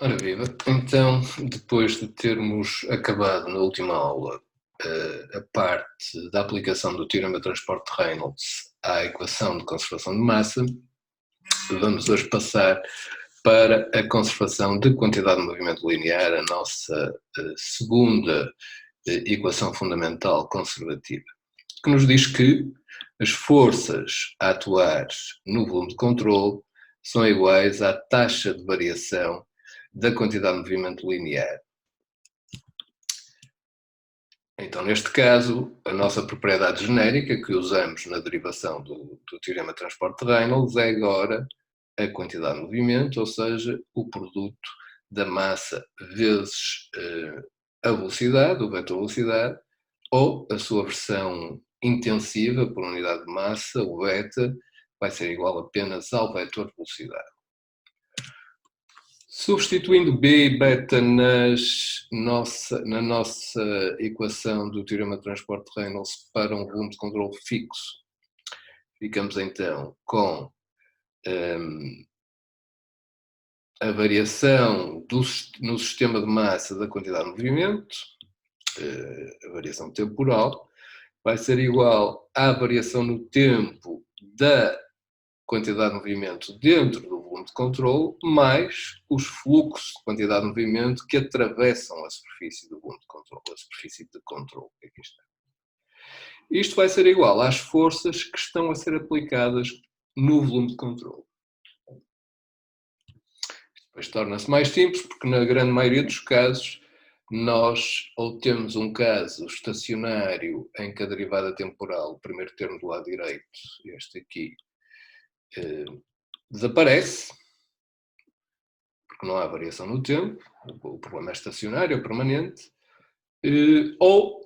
Ora viva, então, depois de termos acabado na última aula a parte da aplicação do teorema de transporte de Reynolds à equação de conservação de massa, vamos hoje passar para a conservação de quantidade de movimento linear, a nossa segunda equação fundamental conservativa, que nos diz que as forças a atuar no volume de controle são iguais à taxa de variação da quantidade de movimento linear. Então, neste caso, a nossa propriedade genérica que usamos na derivação do teorema de transporte de Reynolds é agora a quantidade de movimento, ou seja, o produto da massa vezes a velocidade, o vetor velocidade, ou a sua versão intensiva por unidade de massa, o beta, vai ser igual apenas ao vetor velocidade. Substituindo B e beta na nossa equação do teorema de transporte de Reynolds para um volume de controle fixo, ficamos então com a variação no sistema de massa da quantidade de movimento, a variação temporal, vai ser igual à variação no tempo da quantidade de movimento dentro do volume de controle, mais os fluxos de quantidade de movimento que atravessam a superfície do volume de controle, a superfície de controle que aqui está. Isto vai ser igual às forças que estão a ser aplicadas no volume de controle. Depois torna-se mais simples, porque na grande maioria dos casos nós ou temos um caso estacionário em que a derivada temporal, o primeiro termo do lado direito, este aqui, desaparece, porque não há variação no tempo, o problema é estacionário, é permanente, ou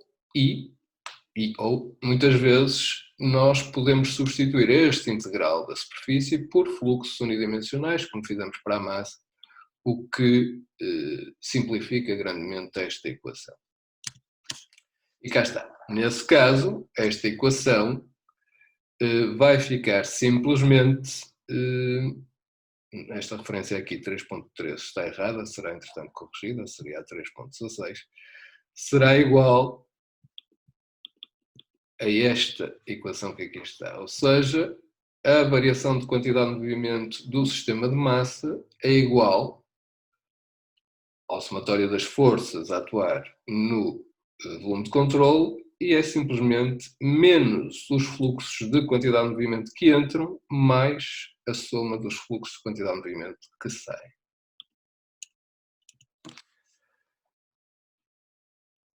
muitas vezes nós podemos substituir este integral da superfície por fluxos unidimensionais, como fizemos para a massa, o que simplifica grandemente esta equação. E cá está. Nesse caso, esta equação vai ficar simplesmente, esta referência aqui 3.13 está errada, será entretanto corrigida, seria a 3.16, será igual a esta equação que aqui está, ou seja, a variação de quantidade de movimento do sistema de massa é igual ao somatório das forças a atuar no volume de controle e é simplesmente menos os fluxos de quantidade de movimento que entram mais a soma dos fluxos de quantidade de movimento que saem.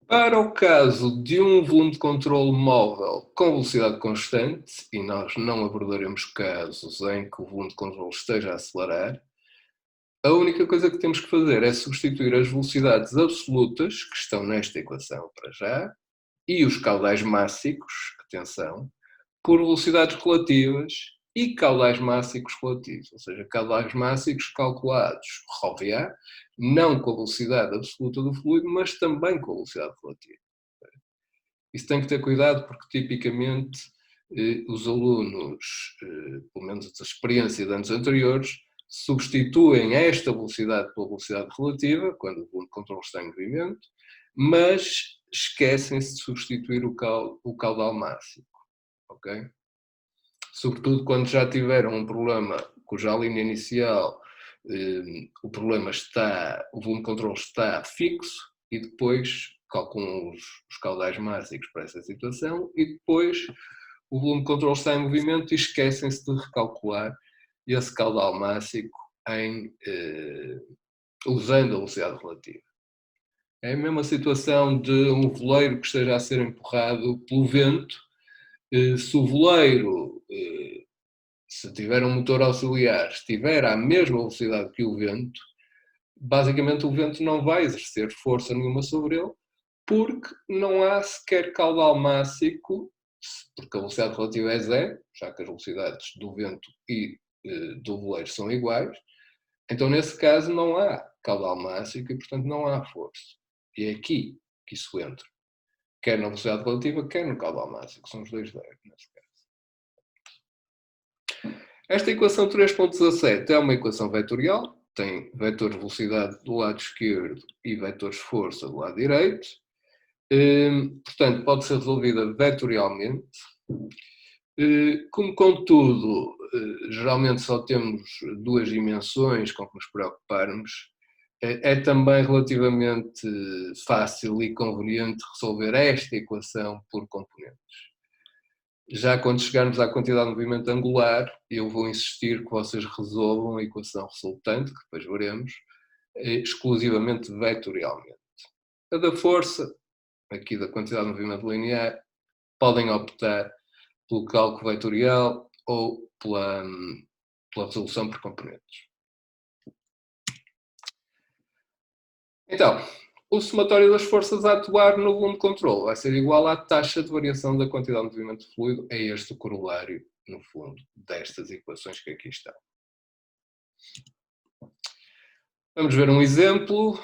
Para o caso de um volume de controle móvel com velocidade constante, e nós não abordaremos casos em que o volume de controle esteja a acelerar, a única coisa que temos que fazer é substituir as velocidades absolutas, que estão nesta equação para já, e os caudais mássicos, atenção, por velocidades relativas e caudais mássicos relativos, ou seja, caudais mássicos calculados ρVA, não com a velocidade absoluta do fluido, mas também com a velocidade relativa. Isso tem que ter cuidado porque tipicamente os alunos, pelo menos da experiência de anos anteriores, substituem esta velocidade pela velocidade relativa, quando o volume de controle está em movimento, mas esquecem-se de substituir o caudal máximo, ok? Sobretudo quando já tiveram um problema cuja linha inicial, o volume de controle está fixo e depois calculam os caudais máxicos para essa situação e depois o volume de controle está em movimento e esquecem-se de recalcular esse caudal mássico usando a velocidade relativa. É a mesma situação de um voleiro que esteja a ser empurrado pelo vento. Se o voleiro, se tiver um motor auxiliar, estiver à mesma velocidade que o vento, basicamente o vento não vai exercer força nenhuma sobre ele, porque não há sequer caudal mássico, porque a velocidade relativa é zero, já que as velocidades do vento e do voleiro são iguais. Então, nesse caso, não há caudal mássico e, portanto, não há força. E é aqui que isso entra. Quer na velocidade relativa, quer no caudal mássico. São os dois zeros, nesse caso. Esta equação 3.17 é uma equação vetorial, tem vetor de velocidade do lado esquerdo e vetores de força do lado direito. Portanto, pode ser resolvida vetorialmente. Como, contudo, geralmente só temos duas dimensões com que nos preocuparmos, é também relativamente fácil e conveniente resolver esta equação por componentes. Já quando chegarmos à quantidade de movimento angular, eu vou insistir que vocês resolvam a equação resultante, que depois veremos, exclusivamente vetorialmente. A da força, aqui da quantidade de movimento linear, podem optar pelo cálculo vetorial ou pela resolução por componentes. Então, o somatório das forças a atuar no volume de controle vai ser igual à taxa de variação da quantidade de movimento de fluido. É este o corolário, no fundo, destas equações que aqui estão. Vamos ver um exemplo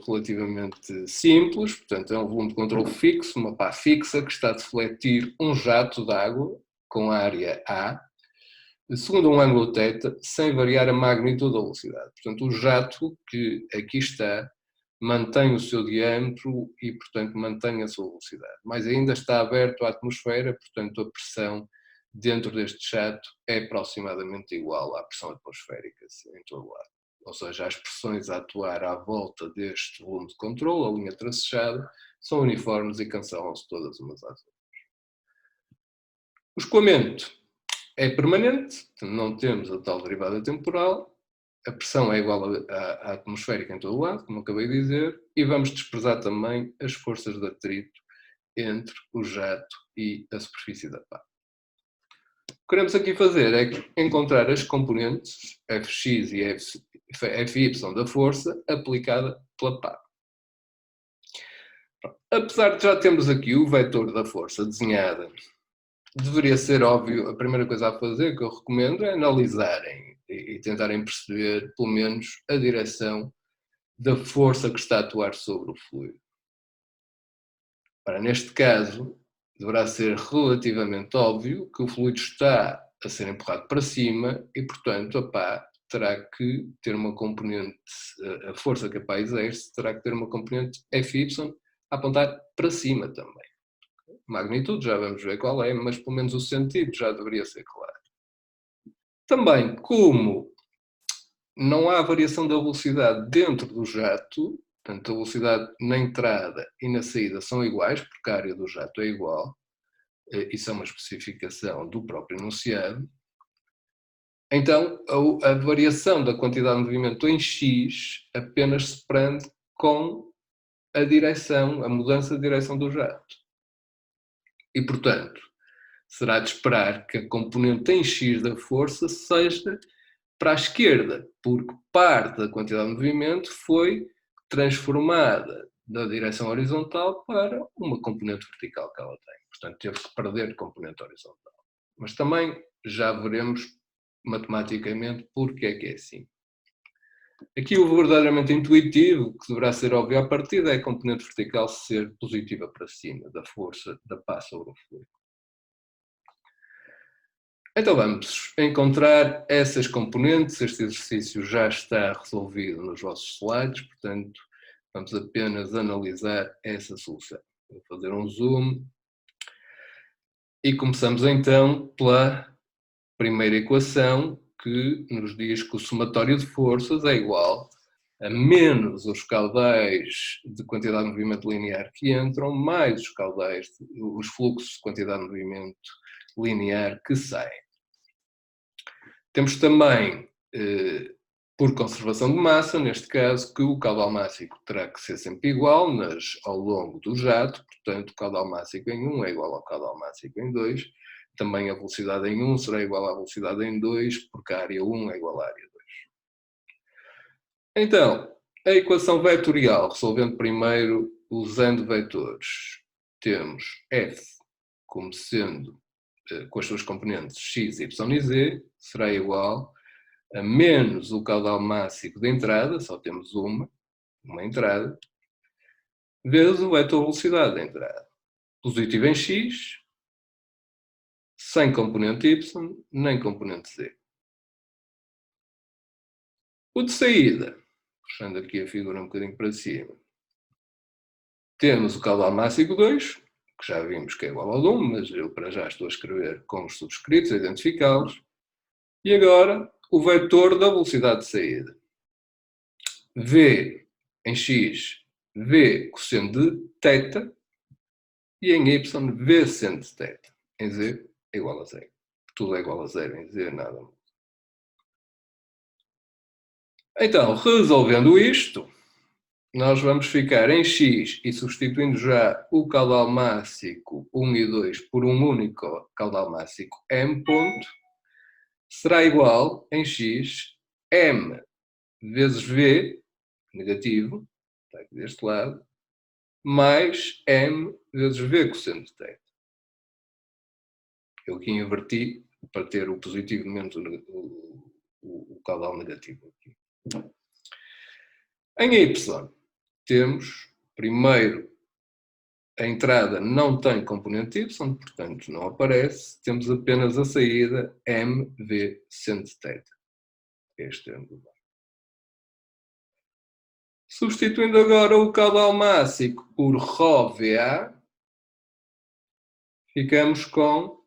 relativamente simples. Portanto, é um volume de controle fixo, uma pá fixa, que está a defletir um jato de água com área A, segundo um ângulo θ, sem variar a magnitude da velocidade. Portanto, o jato que aqui está mantém o seu diâmetro e, portanto, mantém a sua velocidade. Mais ainda, está aberto à atmosfera, portanto, a pressão dentro deste jato é aproximadamente igual à pressão atmosférica em todo o lado. Ou seja, as pressões a atuar à volta deste volume de controle, a linha tracejada, são uniformes e cancelam-se todas umas às outras. O escoamento é permanente, não temos a tal derivada temporal, a pressão é igual à atmosférica em todo o lado, como acabei de dizer, e vamos desprezar também as forças de atrito entre o jato e a superfície da pá. O que queremos aqui fazer é encontrar as componentes Fx e Fy da força aplicada pela pá. Apesar de já termos aqui o vetor da força desenhada, deveria ser óbvio, a primeira coisa a fazer que eu recomendo é analisarem e tentarem perceber, pelo menos, a direção da força que está a atuar sobre o fluido. Ora, neste caso, deverá ser relativamente óbvio que o fluido está a ser empurrado para cima e, portanto, a pá terá que ter uma componente, a força que a pá exerce terá que ter uma componente Fy a apontar para cima também. Magnitude já vamos ver qual é, mas pelo menos o sentido já deveria ser claro. Também, como não há variação da velocidade dentro do jato, portanto a velocidade na entrada e na saída são iguais, porque a área do jato é igual, isso é uma especificação do próprio enunciado, então a variação da quantidade de movimento em x apenas se prende com a direção, a mudança de direção do jato. E, portanto, será de esperar que a componente em x da força seja para a esquerda, porque parte da quantidade de movimento foi transformada da direção horizontal para uma componente vertical que ela tem. Portanto, teve que perder componente horizontal. Mas também já veremos matematicamente porque é que é assim. Aqui o verdadeiramente intuitivo, que deverá ser óbvio à partida, é a componente vertical ser positiva para cima, da força da pá sobre o fluido. Então vamos encontrar essas componentes. Este exercício já está resolvido nos vossos slides, portanto vamos apenas analisar essa solução. Vou fazer um zoom e começamos então pela primeira equação, que nos diz que o somatório de forças é igual a menos os caudais de quantidade de movimento linear que entram, mais os caudais, os fluxos de quantidade de movimento linear que saem. Temos também, por conservação de massa, neste caso, que o caudal mássico terá que ser sempre igual ao longo do jato, portanto, o caudal mássico em 1 é igual ao caudal mássico em 2, também a velocidade em 1 será igual à velocidade em 2, porque a área 1 é igual à área 2. Então, a equação vetorial, resolvendo primeiro usando vetores, temos f como sendo, com as suas componentes x, y e z, será igual a menos o caudal máximo de entrada, só temos uma entrada, vezes o vetor velocidade da entrada. Positivo em x, sem componente y, nem componente z. O de saída, puxando aqui a figura um bocadinho para cima, temos o caudal máximo 2, que já vimos que é igual ao de 1, mas eu para já estou a escrever com os subscritos, a identificá-los. E agora, o vetor da velocidade de saída. V em x, V cosseno de θ, e em y, V seno de θ. Em z é igual a zero. Tudo é igual a zero, em z nada. Então, resolvendo isto, nós vamos ficar em x e substituindo já o caudal máximo 1 e 2 por um único caudal máximo m ponto, será igual em x m vezes v, negativo, está aqui deste lado, mais m vezes v cosseno de θ. Eu aqui inverti para ter o positivo menos o caudal negativo. Aqui. Em y, temos, primeiro, a entrada não tem componente y, portanto não aparece, temos apenas a saída mv seno de θ. Este é o Substituindo agora o caudal máximo por ρVA, ficamos com,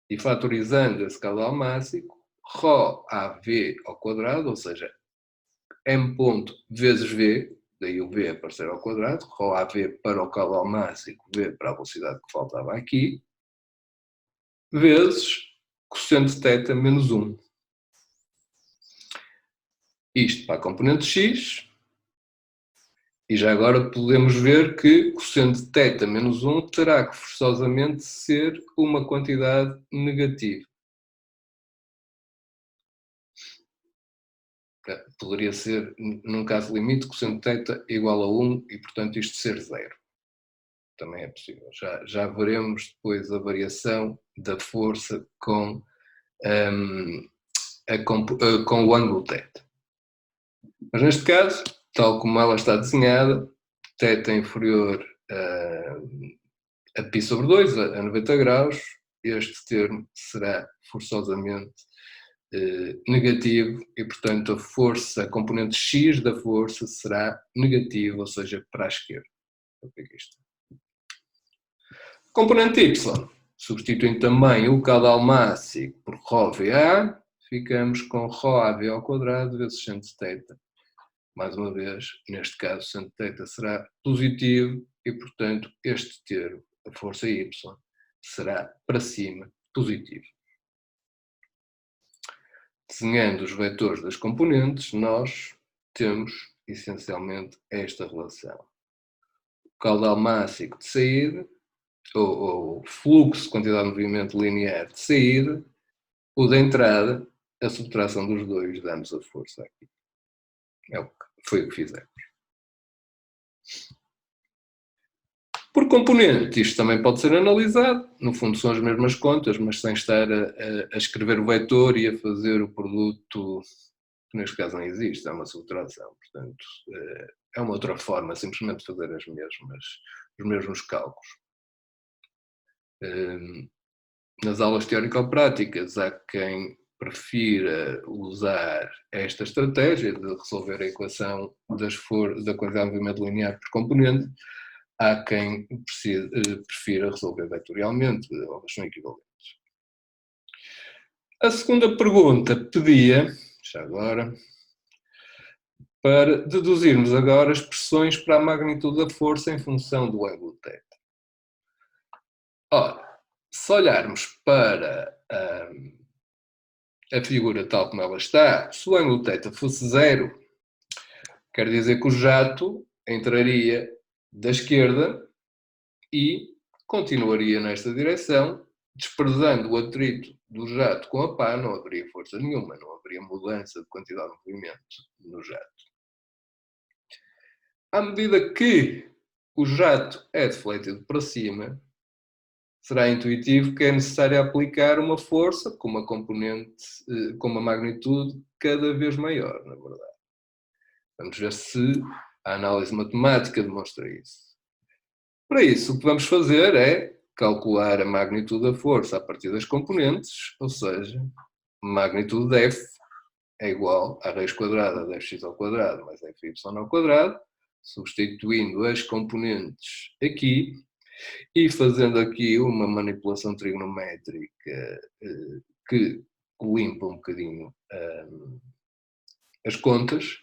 e fatorizando esse caudal máximo, ρAV ao quadrado, ou seja, m ponto vezes v, daí o v aparecer ao quadrado, ρAV para o caudal máximo, v para a velocidade que faltava aqui, vezes cosseno de θ menos 1. Isto para a componente x, e já agora podemos ver que cosseno de θ menos 1 terá que forçosamente ser uma quantidade negativa. Poderia ser, num caso limite, cosseno de θ igual a 1 e, portanto, isto ser 0. Também é possível. Já veremos depois a variação da força com o ângulo θ. Mas neste caso, tal como ela está desenhada, θ inferior a π sobre 2, a 90 graus, este termo será forçosamente negativo e, portanto, a força, a componente x da força será negativa, ou seja, para a esquerda. Componente y, substituindo também o caudal máximo por ρVA, ficamos com ρAV ao quadrado vezes seno de θ. Mais uma vez, neste caso, seno de θ será positivo e, portanto, este termo, a força y, será para cima positivo. Desenhando os vetores das componentes, nós temos essencialmente esta relação. O caudal máximo de saída, ou fluxo, quantidade de movimento linear de saída, o da entrada, a subtração dos dois, damos a força aqui. Foi o que fizemos. Por componente, isto também pode ser analisado, no fundo são as mesmas contas, mas sem estar a escrever o vetor e a fazer o produto, que neste caso não existe, é uma subtração, portanto é uma outra forma simplesmente de fazer os mesmos cálculos. Nas aulas teórico-práticas há quem prefira usar esta estratégia de resolver a equação da quantidade de movimento linear por componente. Há quem prefira resolver vetorialmente, elas são equivalentes. A segunda pergunta pedia, já agora, para deduzirmos agora expressões para a magnitude da força em função do ângulo θ. Ora, se olharmos para a figura tal como ela está, se o ângulo θ fosse 0, quer dizer que o jato entraria da esquerda e continuaria nesta direção, desprezando o atrito do jato com a pá, não haveria força nenhuma, não haveria mudança de quantidade de movimento no jato. À medida que o jato é defletido para cima, será intuitivo que é necessário aplicar uma força com uma componente, com uma magnitude cada vez maior, na verdade. Vamos ver se a análise matemática demonstra isso. Para isso, o que vamos fazer é calcular a magnitude da força a partir das componentes, ou seja, magnitude F é igual à raiz quadrada de fx ao quadrado mais fy ao quadrado, substituindo as componentes aqui e fazendo aqui uma manipulação trigonométrica que limpa um bocadinho as contas,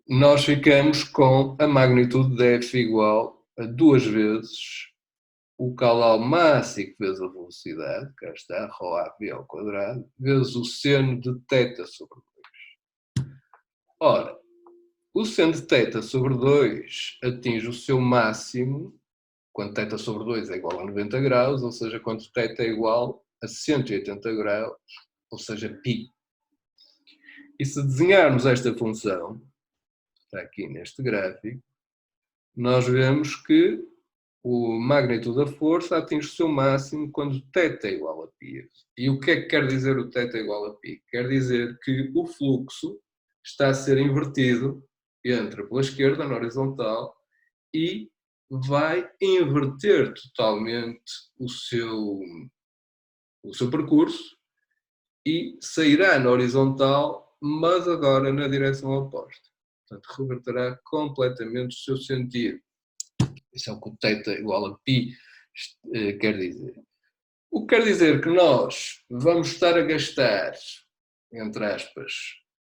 nós ficamos com a magnitude de f igual a 2 vezes o caudal máximo vezes a velocidade, cá está, ρAv ao quadrado, vezes o seno de θ sobre 2. Ora, o seno de θ sobre 2 atinge o seu máximo quando θ sobre 2 é igual a 90 graus, ou seja, quando θ é igual a 180 graus, ou seja, π. E se desenharmos esta função, está aqui neste gráfico, nós vemos que a magnitude da força atinge o seu máximo quando θ é igual a π. E o que é que quer dizer o θ igual a π? Quer dizer que o fluxo está a ser invertido, entra pela esquerda na horizontal e vai inverter totalmente o seu percurso e sairá na horizontal, mas agora na direção oposta. Portanto, reverterá completamente o seu sentido. Isso é o que o θ igual a π quer dizer. O que quer dizer que nós vamos estar a gastar, entre aspas,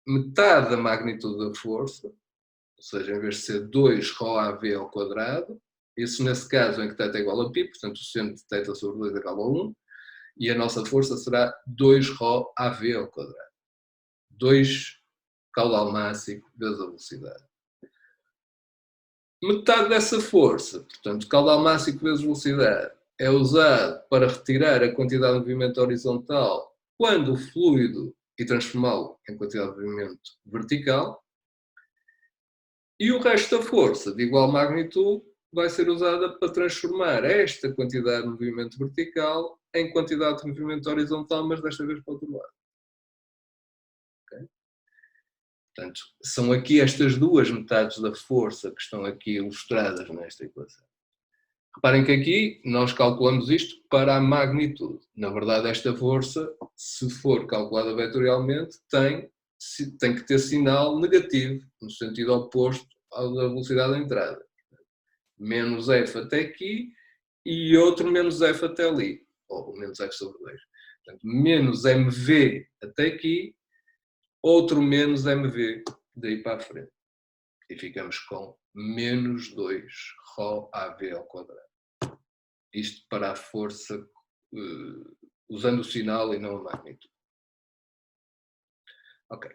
metade da magnitude da força, ou seja, em vez de ser 2 ρAv ao quadrado, isso nesse caso em que θ é igual a π, portanto o seno de θ sobre 2 é igual a 1, e a nossa força será 2 ρAv ao quadrado. 2 caudal máximo vezes a velocidade. Metade dessa força, portanto, caudal máximo vezes velocidade, é usado para retirar a quantidade de movimento horizontal quando o fluido e transformá-lo em quantidade de movimento vertical. E o resto da força, de igual magnitude, vai ser usada para transformar esta quantidade de movimento vertical em quantidade de movimento horizontal, mas desta vez para o outro lado. Okay? Portanto, são aqui estas duas metades da força que estão aqui ilustradas nesta equação. Reparem que aqui nós calculamos isto para a magnitude. Na verdade, esta força, se for calculada vetorialmente, tem que ter sinal negativo, no sentido oposto ao da velocidade de entrada. Menos F até aqui e outro menos F até ali, ou menos F sobre 2. Portanto, menos mv até aqui, outro menos mv daí para a frente. E ficamos com menos 2 ρAv ao quadrado. Isto para a força, usando o sinal e não a magnitude. Ok.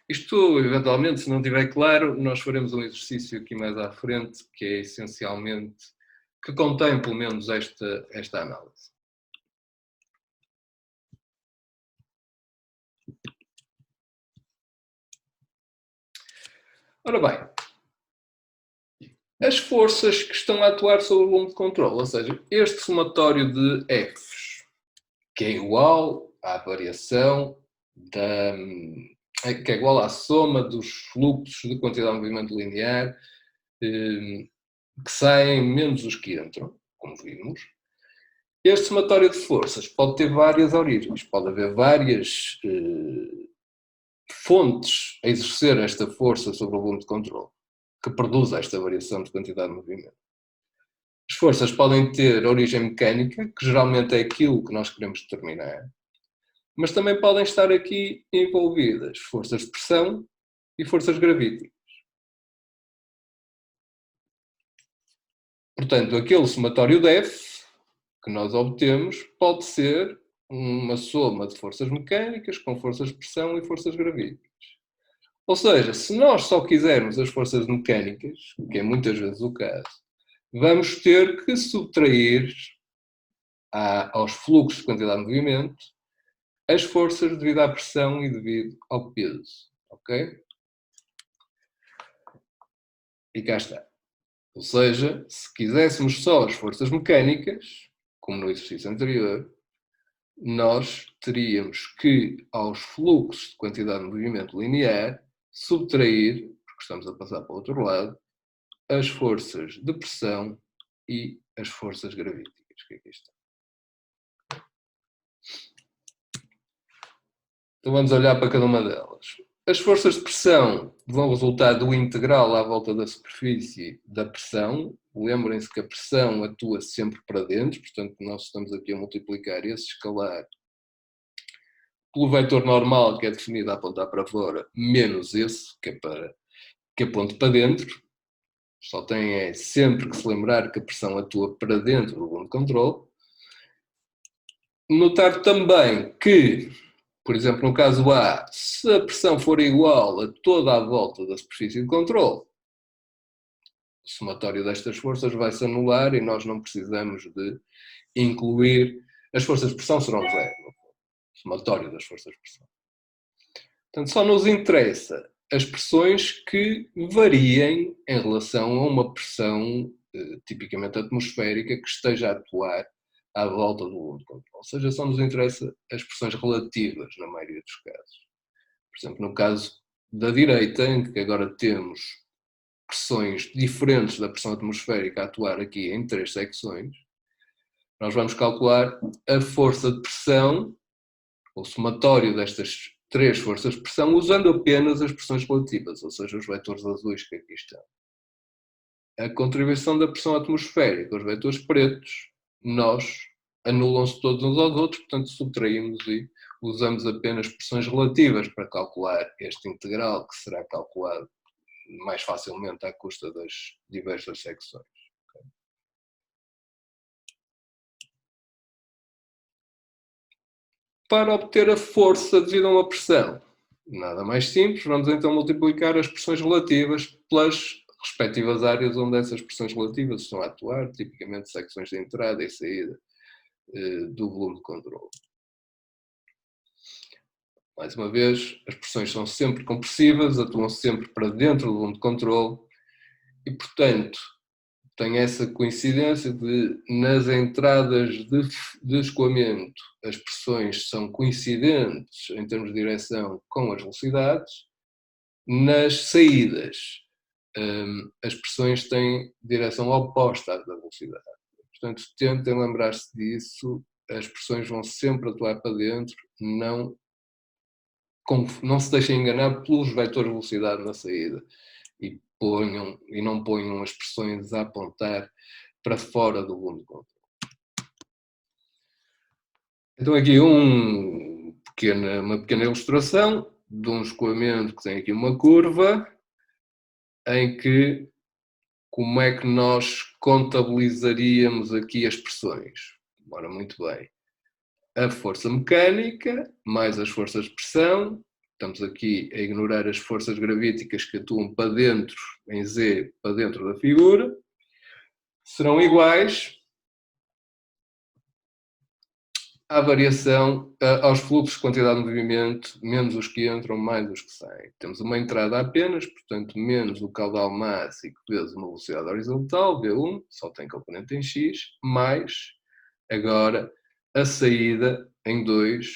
Isto, eventualmente, se não estiver claro, nós faremos um exercício aqui mais à frente, que é essencialmente, que contém pelo menos esta análise. Ora bem, as forças que estão a atuar sobre o volume de controle, ou seja, este somatório de Fs, que é igual à variação que é igual à soma dos fluxos de quantidade de movimento linear que saem menos os que entram, como vimos. Este somatório de forças pode ter várias origens, pode haver várias fontes a exercer esta força sobre o volume de controle, que produz esta variação de quantidade de movimento. As forças podem ter origem mecânica, que geralmente é aquilo que nós queremos determinar, mas também podem estar aqui envolvidas forças de pressão e forças gravíticas. Portanto, aquele somatório de F que nós obtemos pode ser uma soma de forças mecânicas com forças de pressão e forças gravíticas. Ou seja, se nós só quisermos as forças mecânicas, que é muitas vezes o caso, vamos ter que subtrair aos fluxos de quantidade de movimento as forças devido à pressão e devido ao peso. Ok? E cá está. Ou seja, se quiséssemos só as forças mecânicas, como no exercício anterior, nós teríamos que, aos fluxos de quantidade de movimento linear, subtrair, porque estamos a passar para o outro lado, as forças de pressão e as forças gravíticas, que aqui estão. Então vamos olhar para cada uma delas. As forças de pressão vão resultar do integral à volta da superfície da pressão. Lembrem-se que a pressão atua sempre para dentro, portanto nós estamos aqui a multiplicar esse escalar pelo vetor normal, que é definido a apontar para fora, menos esse, que aponta para dentro. Só tem sempre que se lembrar que a pressão atua para dentro do volume de controle. Notar também que, por exemplo, no caso A, se a pressão for igual a toda a volta da superfície de controle, o somatório destas forças vai se anular e nós não precisamos de incluir. As forças de pressão serão zero, o somatório das forças de pressão. Portanto, só nos interessa as pressões que variem em relação a uma pressão tipicamente atmosférica que esteja a atuar à volta do volume de controle. Ou seja, só nos interessa as pressões relativas na maioria dos casos. Por exemplo, no caso da direita, em que agora temos pressões diferentes da pressão atmosférica a atuar aqui em 3 secções, nós vamos calcular a força de pressão, o somatório destas 3 forças de pressão, usando apenas as pressões relativas, ou seja, os vetores azuis que aqui estão. A contribuição da pressão atmosférica, os vetores pretos, nós anulam-se todos uns aos outros, portanto subtraímos e usamos apenas pressões relativas para calcular este integral, que será calculado mais facilmente à custa das diversas secções. Para obter a força devido a uma pressão, nada mais simples, vamos então multiplicar as pressões relativas pelas respectivas áreas onde essas pressões relativas estão a atuar, tipicamente secções de entrada e saída do volume de controle. Mais uma vez, as pressões são sempre compressivas, atuam sempre para dentro do volume de controle e, portanto, tem essa coincidência de, nas entradas de escoamento, as pressões são coincidentes em termos de direção com as velocidades. Nas saídas, as pressões têm direção oposta à da velocidade. Portanto, tentem lembrar-se disso, as pressões vão sempre atuar para dentro, não se deixem enganar pelos vetores de velocidade na saída e não ponham as pressões a apontar para fora do volume de controle. Então aqui uma pequena ilustração de um escoamento que tem aqui uma curva em que como é que nós contabilizaríamos aqui as pressões? Ora, muito bem. A força mecânica mais as forças de pressão. Estamos aqui a ignorar as forças gravíticas que atuam para dentro, em Z, para dentro da figura. Serão iguais à variação, aos fluxos de quantidade de movimento, menos os que entram, mais os que saem. Temos uma entrada apenas, portanto, menos o caudal máximo vezes uma velocidade horizontal, V1, só tem componente em X, mais, agora, a saída em 2,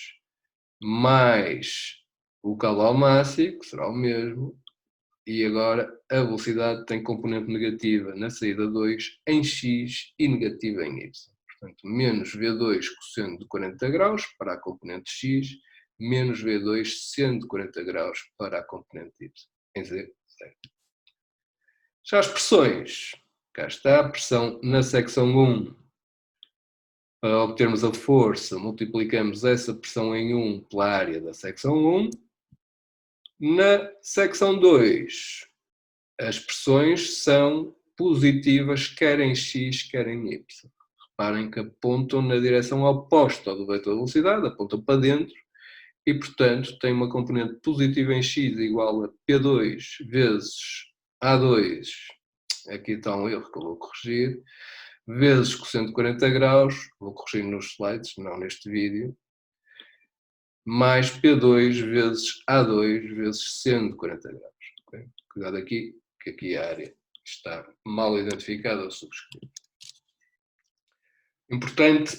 mais o caudal máximo, que será o mesmo, e agora a velocidade tem componente negativa na saída 2 em x e negativa em y. Portanto, menos V2 cosseno de 40 graus para a componente x, menos V2 seno de 40 graus para a componente y. Em Z, 0. Já as pressões. Cá está a pressão na secção 1. Para obtermos a força, multiplicamos essa pressão em 1 pela área da secção 1. Na secção 2, as pressões são positivas, quer em x, quer em y. Reparem que apontam na direção oposta ao do vetor de velocidade, apontam para dentro, e, portanto, tem uma componente positiva em x igual a P2 vezes A2, aqui está um erro que eu vou corrigir, vezes cosseno de 40 graus, vou corrigir nos slides, não neste vídeo, mais P2 vezes A2 vezes seno de 40 graus. Okay? Cuidado aqui, que aqui a área está mal identificada ou subscrita. Importante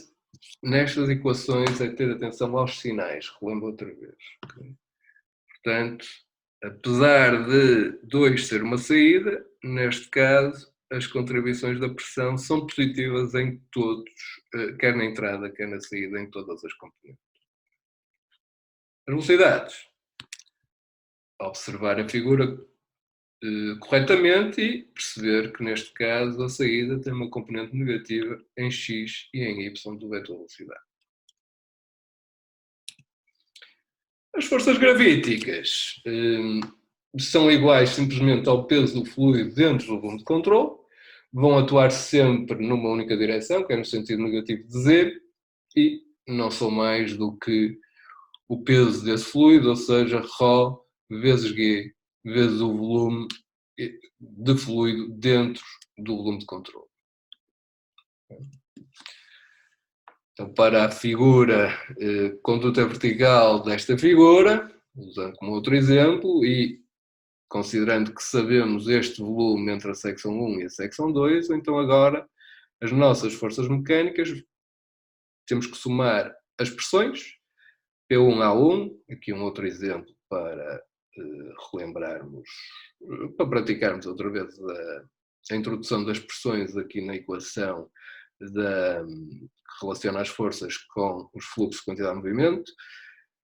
nestas equações é ter atenção aos sinais, relembro outra vez. Okay? Portanto, apesar de 2 ser uma saída, neste caso as contribuições da pressão são positivas em todos, quer na entrada, quer na saída, em todas as componentes. As velocidades. Observar a figura corretamente e perceber que, neste caso, a saída tem uma componente negativa em x e em y do vetor velocidade. As forças gravíticas são iguais simplesmente ao peso do fluido dentro do volume de controle, vão atuar sempre numa única direção, que é no sentido negativo de z, e não são mais do que o peso desse fluido, ou seja, ρ vezes g vezes o volume de fluido dentro do volume de controle. Então, para a figura conduta vertical desta figura, usando como outro exemplo, e considerando que sabemos este volume entre a secção 1 e a secção 2, então agora as nossas forças mecânicas temos que somar as pressões, P1A1, aqui um outro exemplo para relembrarmos, para praticarmos outra vez a introdução das pressões aqui na equação que relaciona as forças com os fluxos de quantidade de movimento.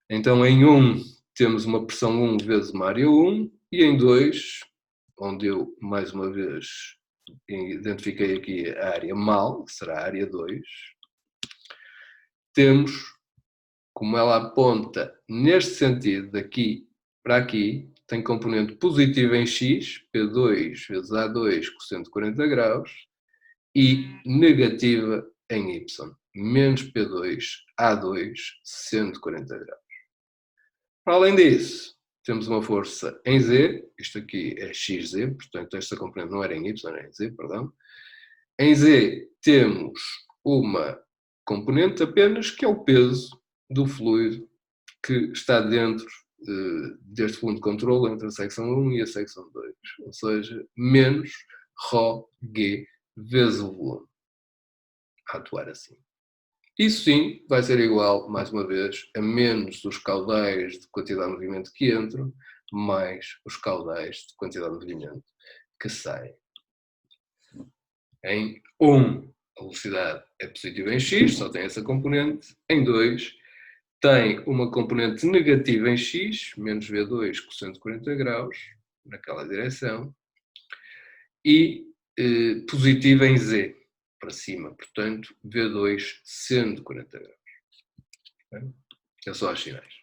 Então em 1 temos uma pressão 1 vezes uma área 1, e em 2, onde eu mais uma vez identifiquei aqui a área mal, que será a área 2, temos, como ela aponta neste sentido, daqui para aqui, tem componente positiva em x, P2 vezes A2 cosseno de 40 graus, e negativa em y, menos P2 A2 seno de 40 graus. Para além disso, temos uma força em z, isto aqui é xz, portanto esta componente não era em y, era em z, perdão. Em z temos uma componente apenas que é o peso do fluido que está dentro deste volume de controle entre a secção 1 e a secção 2, ou seja, menos ρg vezes o volume, a atuar assim. Isso sim vai ser igual, mais uma vez, a menos os caudais de quantidade de movimento que entram, mais os caudais de quantidade de movimento que saem. Em 1, a velocidade é positiva em x, só tem essa componente. Em 2, tem uma componente negativa em x, menos v2 cosseno de 40 graus, naquela direção, e positiva em z, para cima, portanto, v2 seno de 40 graus. É só os sinais.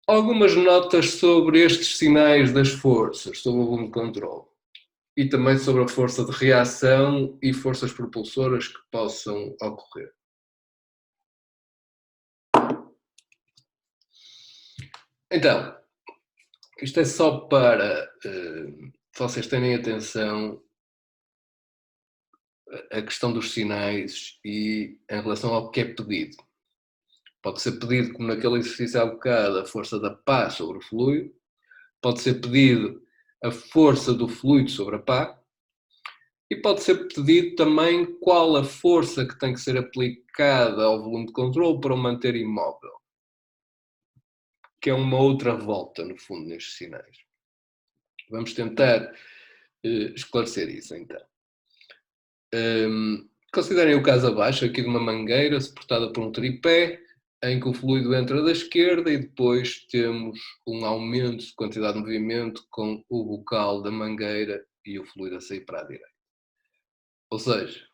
Algumas notas sobre estes sinais das forças, sobre o volume de controle. E também sobre a força de reação e forças propulsoras que possam ocorrer. Então, isto é só para vocês terem atenção à questão dos sinais e em relação ao que é pedido. Pode ser pedido, como naquele exercício há bocado, a força da pá sobre o fluido. Pode ser pedido a força do fluido sobre a pá. E pode ser pedido também qual a força que tem que ser aplicada ao volume de controle para o manter imóvel. Que é uma outra volta, no fundo, nestes sinais. Vamos tentar esclarecer isso, então. Considerem o caso abaixo, aqui de uma mangueira suportada por um tripé, em que o fluido entra da esquerda e depois temos um aumento de quantidade de movimento com o bocal da mangueira e o fluido a sair para a direita. Ou seja,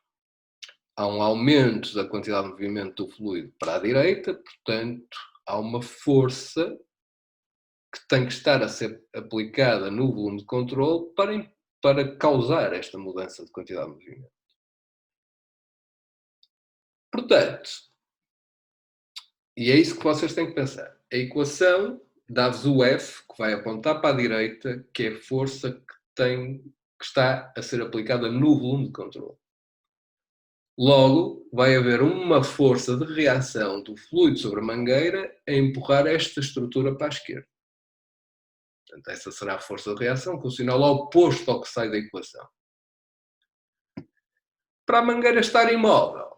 há um aumento da quantidade de movimento do fluido para a direita, portanto, há uma força que tem que estar a ser aplicada no volume de controle para causar esta mudança de quantidade de movimento. Portanto, e é isso que vocês têm que pensar. A equação dá-vos o F, que vai apontar para a direita, que é a força que está a ser aplicada no volume de controle. Logo, vai haver uma força de reação do fluido sobre a mangueira a empurrar esta estrutura para a esquerda. Portanto, essa será a força de reação, com o sinal oposto ao que sai da equação. Para a mangueira estar imóvel,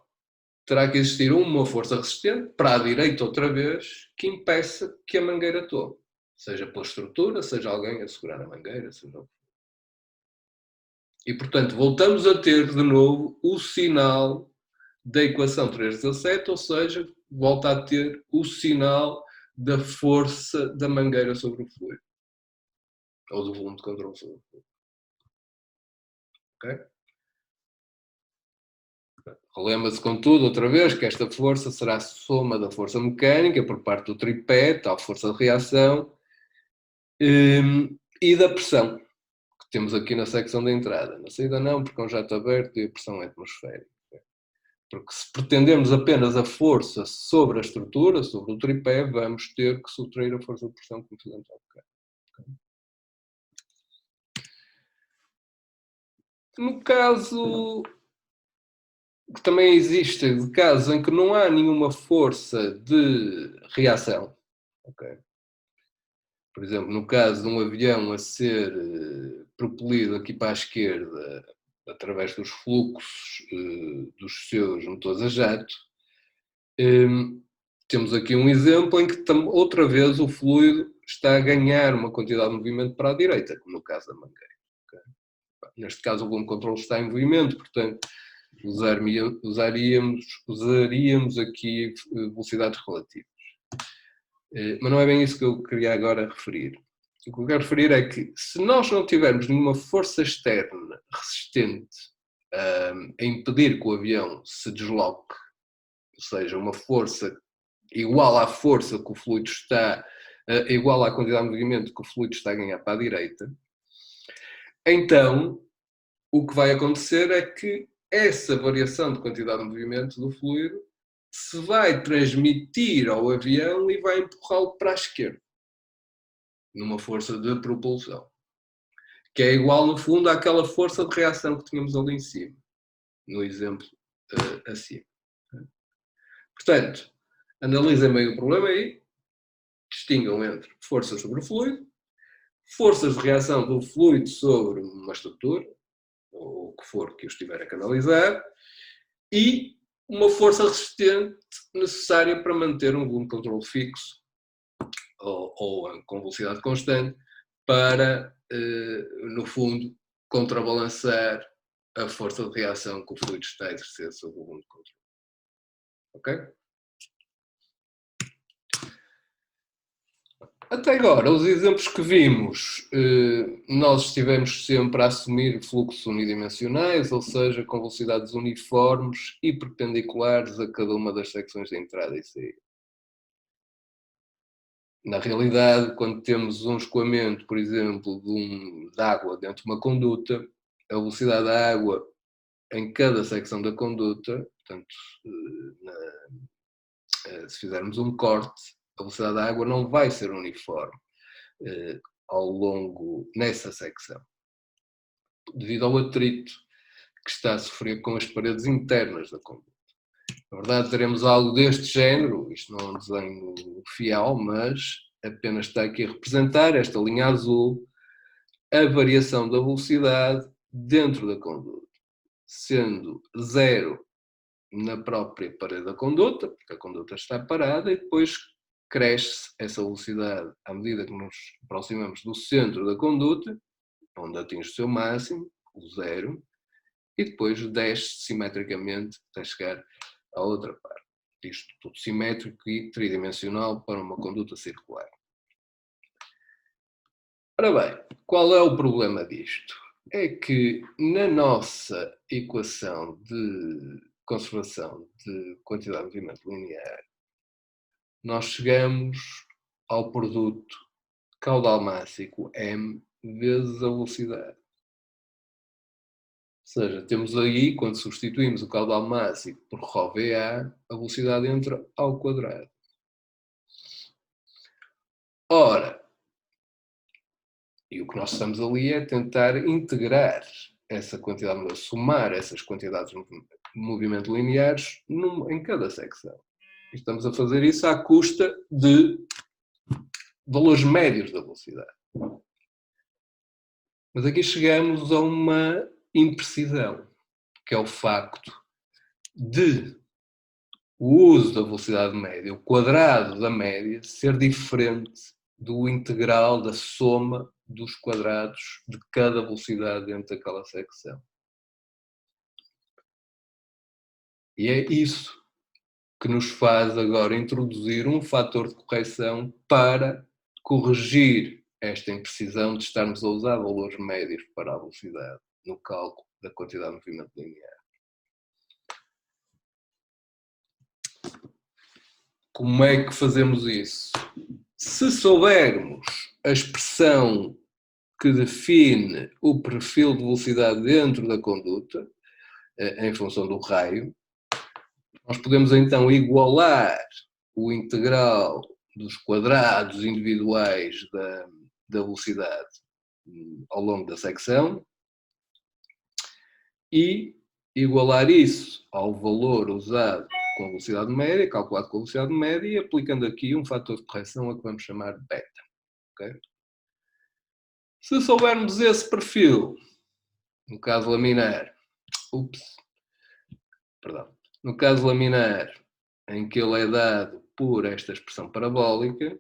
terá que existir uma força resistente, para a direita outra vez, que impeça que a mangueira tome. Seja pela estrutura, seja alguém a segurar a mangueira, seja o que for. E, portanto, voltamos a ter de novo o sinal da equação 3,17, ou seja, volta a ter o sinal da força da mangueira sobre o fluido, ou do volume de controle sobre o fluido. Okay? Relembra-se, contudo, outra vez, que esta força será a soma da força mecânica por parte do tripé, tal força de reação, e da pressão, que temos aqui na secção da entrada. Na saída não, porque é um jato aberto e a pressão é atmosférica. Porque se pretendemos apenas a força sobre a estrutura, sobre o tripé, vamos ter que subtrair a força de pressão que fizemos há bocado. No caso que também existe, de casos em que não há nenhuma força de reação, okay? Por exemplo, no caso de um avião a ser propelido aqui para a esquerda através dos fluxos dos seus motores a jato, temos aqui um exemplo em que outra vez o fluido está a ganhar uma quantidade de movimento para a direita, como no caso da mangueira. Okay? Neste caso o volume de controle está em movimento, portanto usaríamos aqui velocidades relativas. Mas não é bem isso que eu queria agora referir. O que eu quero referir é que se nós não tivermos nenhuma força externa resistente a impedir que o avião se desloque, ou seja, uma força igual à força que o fluido está, igual à quantidade de movimento que o fluido está a ganhar para a direita, então o que vai acontecer é que essa variação de quantidade de movimento do fluido se vai transmitir ao avião e vai empurrá-lo para a esquerda, numa força de propulsão, que é igual, no fundo, àquela força de reação que tínhamos ali em cima, no exemplo acima. Portanto, analisem bem o problema aí, distingam entre forças sobre o fluido, forças de reação do fluido sobre uma estrutura, ou o que for que eu estiver a canalizar, e uma força resistente necessária para manter um volume de controle fixo ou com velocidade constante para, no fundo, contrabalançar a força de reação que o fluido está a exercer sobre o volume de controle. Ok? Até agora, os exemplos que vimos, nós estivemos sempre a assumir fluxos unidimensionais, ou seja, com velocidades uniformes e perpendiculares a cada uma das secções de entrada e saída. Na realidade, quando temos um escoamento, por exemplo, de água dentro de uma conduta, a velocidade da água em cada secção da conduta, portanto, se fizermos um corte, a velocidade da água não vai ser uniforme ao longo, nessa secção, devido ao atrito que está a sofrer com as paredes internas da conduta. Na verdade, teremos algo deste género, isto não é um desenho fiel, mas apenas está aqui a representar esta linha azul, a variação da velocidade dentro da conduta, sendo zero na própria parede da conduta, porque a conduta está parada, e depois cresce essa velocidade à medida que nos aproximamos do centro da conduta, onde atinge o seu máximo, o zero, e depois desce simetricamente até chegar à outra parte. Isto tudo simétrico e tridimensional para uma conduta circular. Ora bem, qual é o problema disto? É que na nossa equação de conservação de quantidade de movimento linear, nós chegamos ao produto caudal mássico m vezes a velocidade. Ou seja, temos aí, quando substituímos o caudal máximo por ρVA, a velocidade entra ao quadrado. Ora, e o que nós estamos ali é tentar integrar essa quantidade, somar essas quantidades de movimento lineares em cada secção. E estamos a fazer isso à custa de valores médios da velocidade. Mas aqui chegamos a uma imprecisão, que é o facto de o uso da velocidade média, o quadrado da média, ser diferente do integral da soma dos quadrados de cada velocidade dentro daquela secção. E é isso que nos faz agora introduzir um fator de correção para corrigir esta imprecisão de estarmos a usar valores médios para a velocidade no cálculo da quantidade de movimento linear. Como é que fazemos isso? Se soubermos a expressão que define o perfil de velocidade dentro da conduta, em função do raio, nós podemos então igualar o integral dos quadrados individuais da velocidade ao longo da secção e igualar isso ao valor usado com a velocidade média, calculado com a velocidade média, e aplicando aqui um fator de correção a que vamos chamar de beta. Okay? Se soubermos esse perfil, no caso laminar, no caso laminar, em que ele é dado por esta expressão parabólica,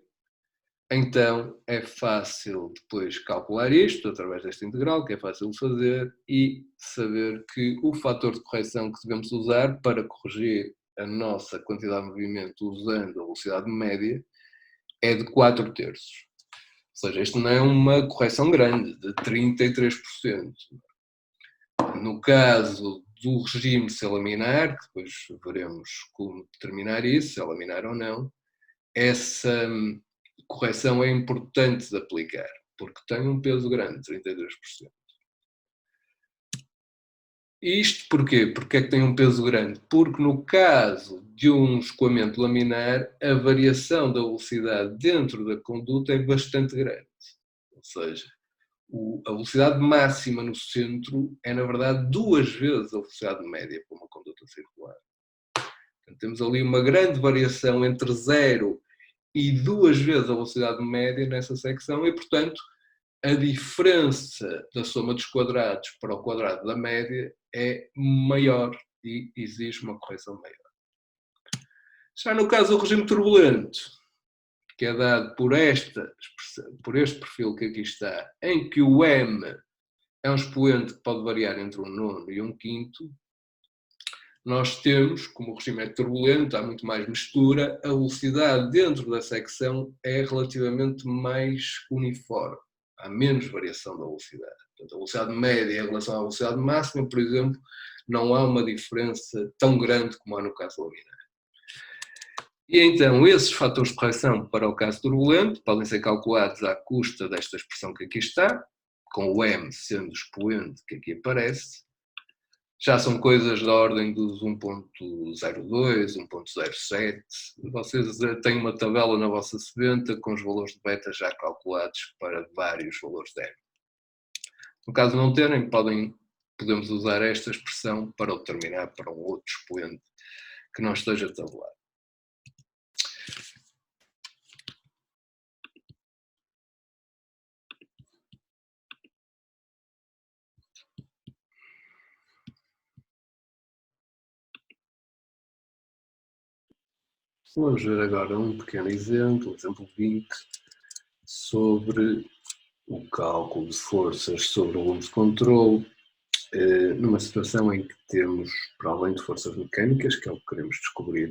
então é fácil depois calcular isto através desta integral, que é fácil de fazer, e saber que o fator de correção que devemos usar para corrigir a nossa quantidade de movimento usando a velocidade média é de 4/3. Ou seja, isto não é uma correção grande, de 33%. No caso do regime se laminar, que depois veremos como determinar isso, se é laminar ou não, essa correção é importante de aplicar, porque tem um peso grande, 33%. Isto porquê? Porque é que tem um peso grande? Porque no caso de um escoamento laminar, a variação da velocidade dentro da conduta é bastante grande. Ou seja, a velocidade máxima no centro é, na verdade, 2 vezes a velocidade média para uma conduta circular. Portanto, temos ali uma grande variação entre 0 e 2 vezes a velocidade média nessa secção e, portanto, a diferença da soma dos quadrados para o quadrado da média é maior e exige uma correção maior. Já no caso do regime turbulento, que é dado por este perfil que aqui está, em que o m é um expoente que pode variar entre 1/9 e 1/5, nós temos, como o regime é turbulento, há muito mais mistura, a velocidade dentro da secção é relativamente mais uniforme. Há menos variação da velocidade. Portanto, a velocidade média em relação à velocidade máxima, por exemplo, não há uma diferença tão grande como há no caso laminar. E então, esses fatores de correção para o caso turbulento podem ser calculados à custa desta expressão que aqui está, com o m sendo o expoente que aqui aparece. Já são coisas da ordem dos 1.02, 1.07. Vocês têm uma tabela na vossa sebenta com os valores de beta já calculados para vários valores de m. No caso de não terem, podemos usar esta expressão para o determinar para um outro expoente que não esteja tabulado. Vamos ver agora um pequeno exemplo 20, sobre o cálculo de forças sobre volumes de controle, numa situação em que temos, para além de forças mecânicas, que é o que queremos descobrir,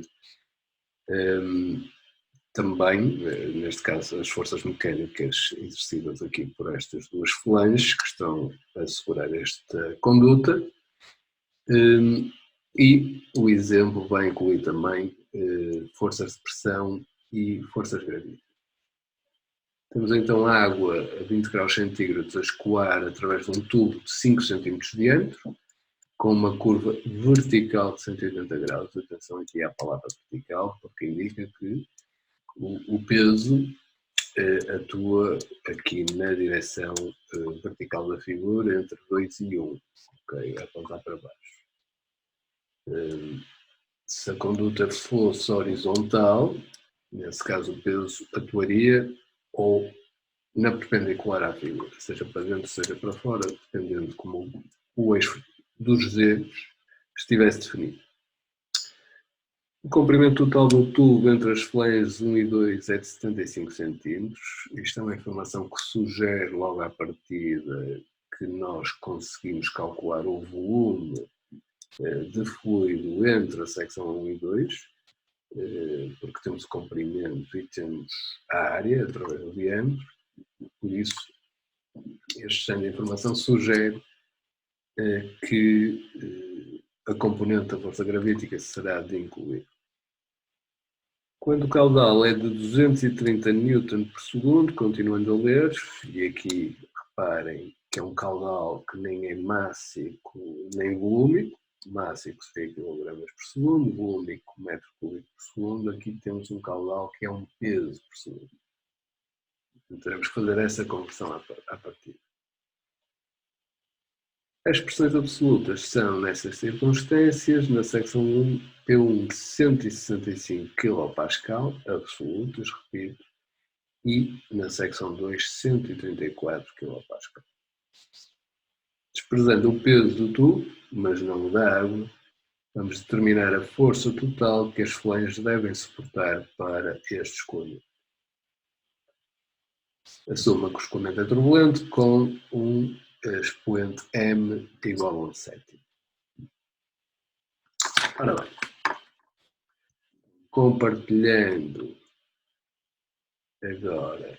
também, neste caso, as forças mecânicas exercidas aqui por estas duas flanges que estão a segurar esta conduta, e o exemplo vai incluir também forças de pressão e forças gravíticas. Temos então a água a 20 graus centígrados a escoar através de um tubo de 5 cm de diâmetro, com uma curva vertical de 180 graus. Atenção aqui à palavra vertical, porque indica que o peso atua aqui na direção vertical da figura entre 2 e 1, ok, a apontar para baixo. Se a conduta fosse horizontal, nesse caso o peso atuaria ou na perpendicular à figura, seja para dentro, seja para fora, dependendo de como o eixo dos Z estivesse definido. O comprimento total do tubo entre as flanges 1 e 2 é de 75 cm. Isto é uma informação que sugere logo à partida que nós conseguimos calcular o volume de fluido entre a secção 1 e 2, porque temos o comprimento e temos a área através do diâmetro, por isso este sistema de informação sugere que a componente da força gravítica será de incluir. Quando o caudal é de 230 N por segundo, continuando a ler, e aqui reparem que é um caudal que nem é mássico nem volúmico, mássico seria kg por segundo, volúmico metro cúbico por segundo, aqui temos um caudal que é um peso por segundo. Então, teremos que fazer essa conversão à partida. As pressões absolutas são, nessas circunstâncias, na secção 1, P1 165 kPa absolutas, repito, e na secção 2, 134 kPa. Desprezando o peso do tubo, mas não o da água, vamos determinar a força total que as flanges devem suportar para este escoamento. Assuma que o escoamento é turbulento com um expoente m igual a 1 sétimo. Ora bem, compartilhando agora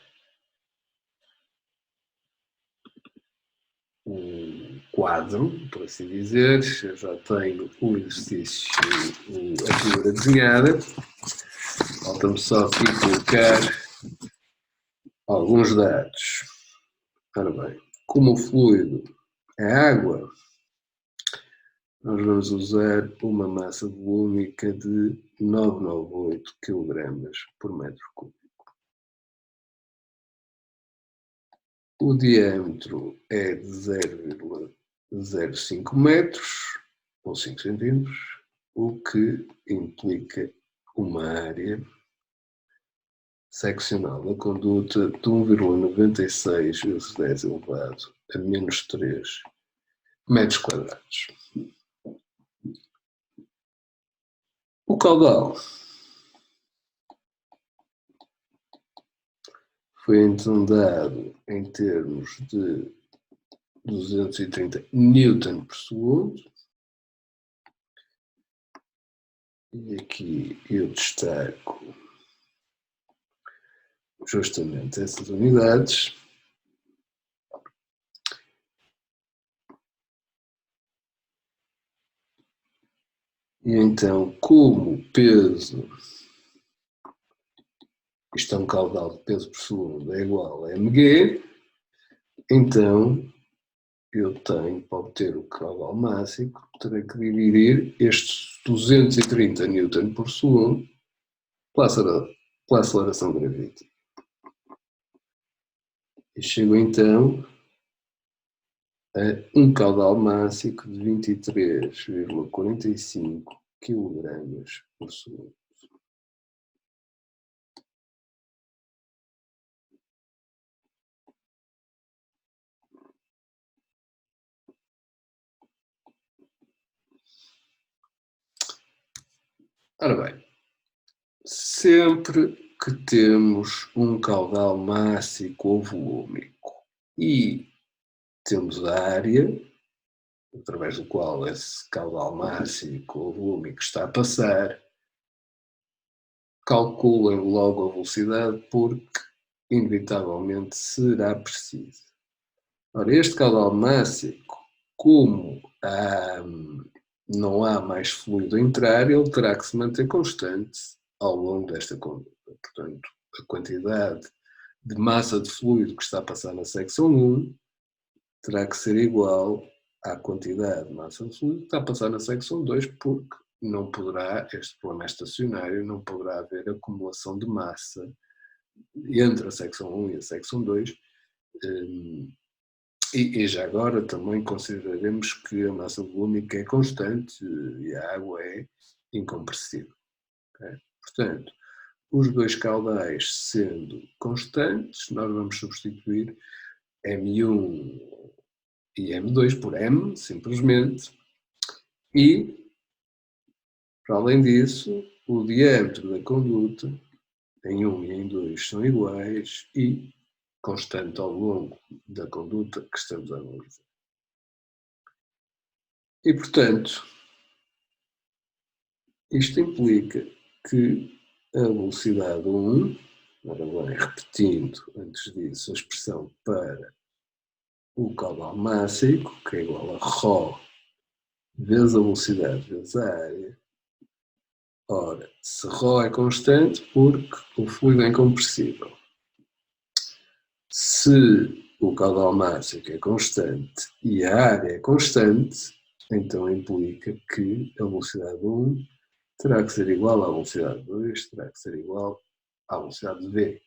um quadro, por assim dizer, eu já tenho o exercício, a figura desenhada, falta-me só aqui colocar alguns dados. Ora bem, como o fluido é água, nós vamos usar uma massa volúmica de 998 kg por metro cúbico. O diâmetro é de 0,05 metros, ou 5 centímetros, o que implica uma área seccional da conduta de 1,96 vezes 10 elevado a menos 3 metros quadrados. O caudal foi então dado em termos de 230 N por segundo. E aqui eu destaco justamente essas unidades. E então, como o peso, isto é um caudal de peso por segundo, é igual a mg, então eu tenho, para obter o caudal máximo, terei que dividir estes 230 N por segundo pela aceleração gravítica. E chego então a um caudal máximo de 23,45 kg por segundo. Ora bem, sempre que temos um caudal mássico ou volúmico e temos a área, através do qual esse caudal mássico ou volúmico está a passar, calculem logo a velocidade porque inevitavelmente será preciso. Ora, este caudal mássico, como não há mais fluido a entrar, ele terá que se manter constante ao longo desta conduta. Portanto, a quantidade de massa de fluido que está a passar na secção 1 terá que ser igual à quantidade de massa de fluido que está a passar na secção 2, porque não poderá, este problema é estacionário, não poderá haver acumulação de massa entre a secção 1 e a secção 2. E já agora também consideraremos que a massa volúmica é constante e a água é incompressível. Okay? Portanto, os dois caudais sendo constantes, nós vamos substituir M1 e M2 por M, simplesmente, e, para além disso, o diâmetro da conduta em 1 e em 2 são iguais e constante ao longo da conduta que estamos a analisar. E, portanto, Isto implica que a velocidade 1, ora bem, repetindo antes disso a expressão para o caudal máximo, que é igual a ρ vezes a velocidade vezes a área. Ora, se ρ é constante, porque o fluido é incompressível. Se o caudal máximo é constante e a área é constante, então implica que a velocidade 1 terá que ser igual à velocidade 2, terá que ser igual à velocidade v,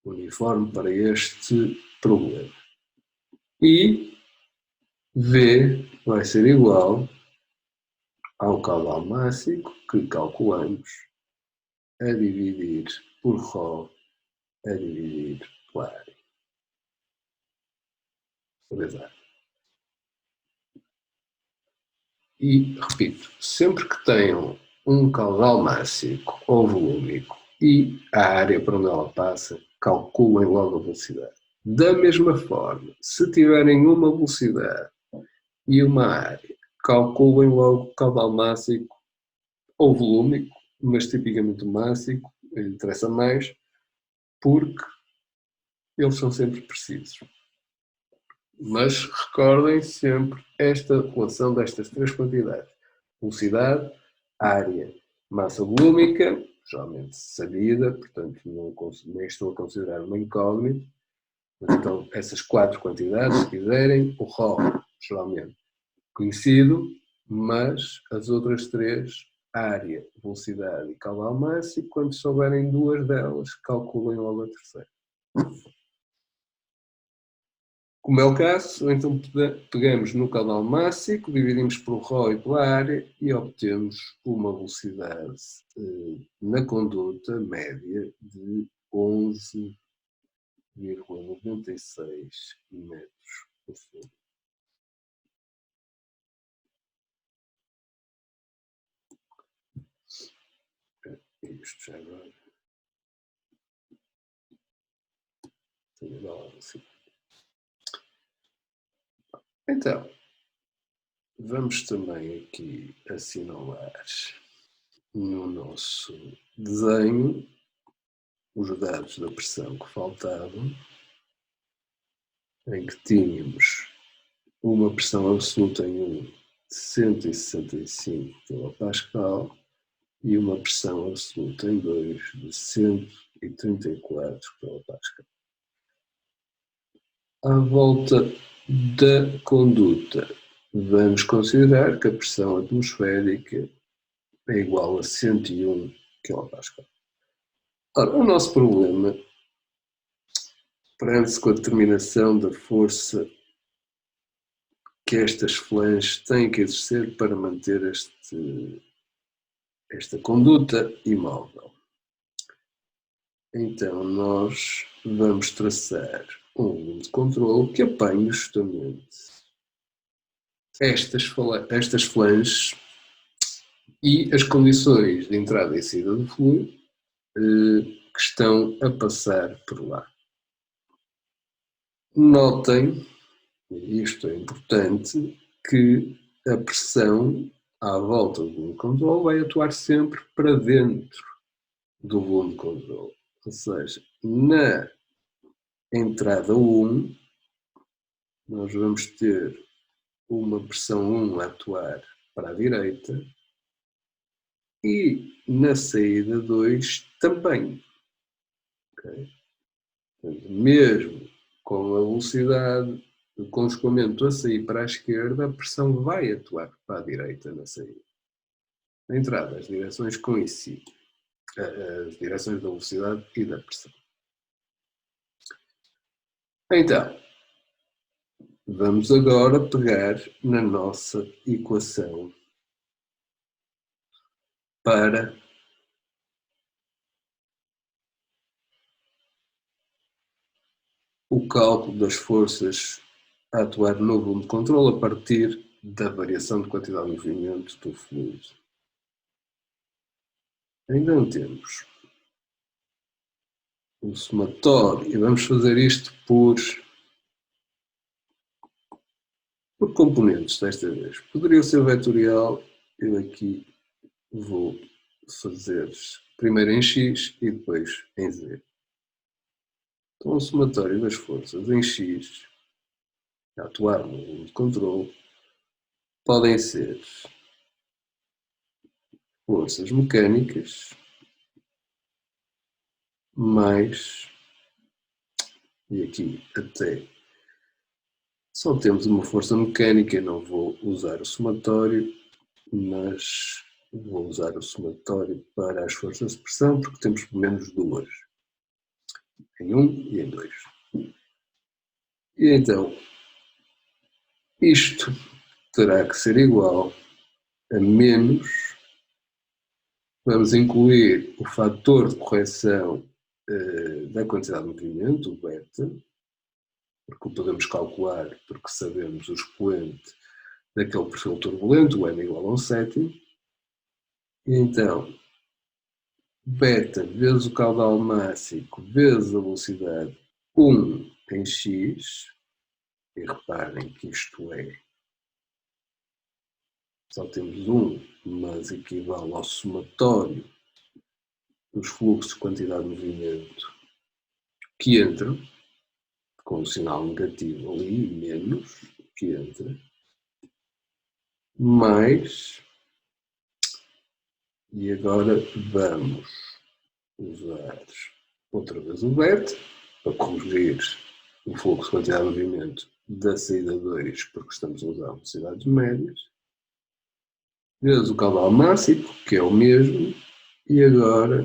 uniforme para este problema. E v vai ser igual ao caudal máximo que calculamos a dividir por ρ a dividir pela área. Beleza? E, repito, sempre que tenham um caudal máximo ou volúmico e a área por onde ela passa, calculem logo a velocidade. Da mesma forma, se tiverem uma velocidade e uma área, calculem logo o caudal máximo ou volúmico, mas tipicamente o máximo, lhe interessa mais, porque eles são sempre precisos. Mas recordem sempre esta relação destas três quantidades: velocidade, área, massa volúmica, geralmente sabida, portanto nem estou a considerar uma incógnita, mas então essas quatro quantidades, se quiserem, o ρ, geralmente conhecido, mas as outras três, área, velocidade e caudal máximo, quando souberem duas delas, calculem logo a terceira. Como é o caso, então pegamos no caudal máximo, dividimos por ρ e pela área e obtemos uma velocidade na conduta média de 11,96 metros por segundo. Isto já agora. Tenho dado assim. Então, vamos também aqui assinalar no nosso desenho os dados da pressão que faltavam, em que tínhamos uma pressão absoluta em 1 de 165 kPa e uma pressão absoluta em 2 de 134 kPa. À volta da conduta, vamos considerar que a pressão atmosférica é igual a 101 kPa. Ora, o nosso problema prende-se com a determinação da força que estas flanges têm que exercer para manter esta conduta imóvel. Então, nós vamos traçar um volume de controle que apanhe justamente estas flanges e as condições de entrada e saída do fluido que estão a passar por lá. Notem, e isto é importante, que a pressão à volta do volume de controle vai atuar sempre para dentro do volume de controle. Ou seja, na entrada 1, nós vamos ter uma pressão 1 a atuar para a direita e na saída 2 também. Okay? Portanto, mesmo com a velocidade, com o escoamento a sair para a esquerda, a pressão vai atuar para a direita na saída. Na entrada, as direções coincidem, as direções da velocidade e da pressão. Então, vamos agora pegar na nossa equação para o cálculo das forças a atuar no volume de controle a partir da variação de quantidade de movimento do fluido. Então temos o somatório, e vamos fazer isto por componentes desta vez. Poderia ser vetorial, eu aqui vou fazer primeiro em X e depois em Z. Então, o somatório das forças em X, a atuar no volume de controle, podem ser forças mecânicas mais, e aqui até só temos uma força mecânica, não vou usar o somatório, mas vou usar o somatório para as forças de pressão, porque temos pelo menos duas, em 1 e em 2. E então, isto terá que ser igual a menos, vamos incluir o fator de correção da quantidade de movimento, o beta, porque o podemos calcular porque sabemos o expoente daquele perfil turbulento, o m igual a 1/7. E então, beta vezes o caudal mássico vezes a velocidade 1 em x, e reparem que isto só temos 1, mas equivale ao somatório dos fluxos de quantidade de movimento que entram, com o sinal negativo ali, menos, que entra, mais, e agora vamos usar outra vez o beta para corrigir o fluxo de quantidade de movimento da saída 2, porque estamos a usar velocidades médias, vezes o caudal máximo, que é o mesmo, e agora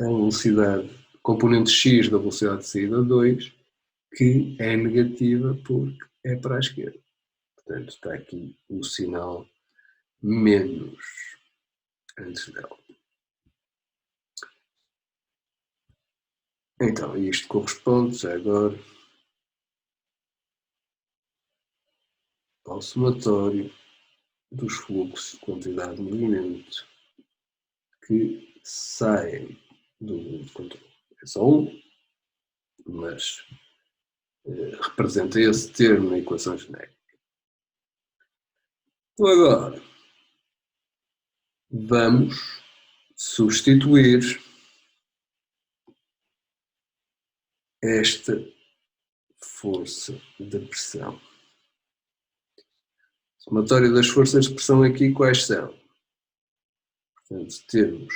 a velocidade, componente x da velocidade de saída 2, que é negativa porque é para a esquerda. Portanto, está aqui o sinal menos antes dela. Então, isto corresponde já agora ao somatório dos fluxos de quantidade de movimento que saem do volume de controle. É só um, mas representa esse termo na equação genérica. Então agora, vamos substituir esta força de pressão. Somatório das forças de pressão aqui quais são? Portanto, temos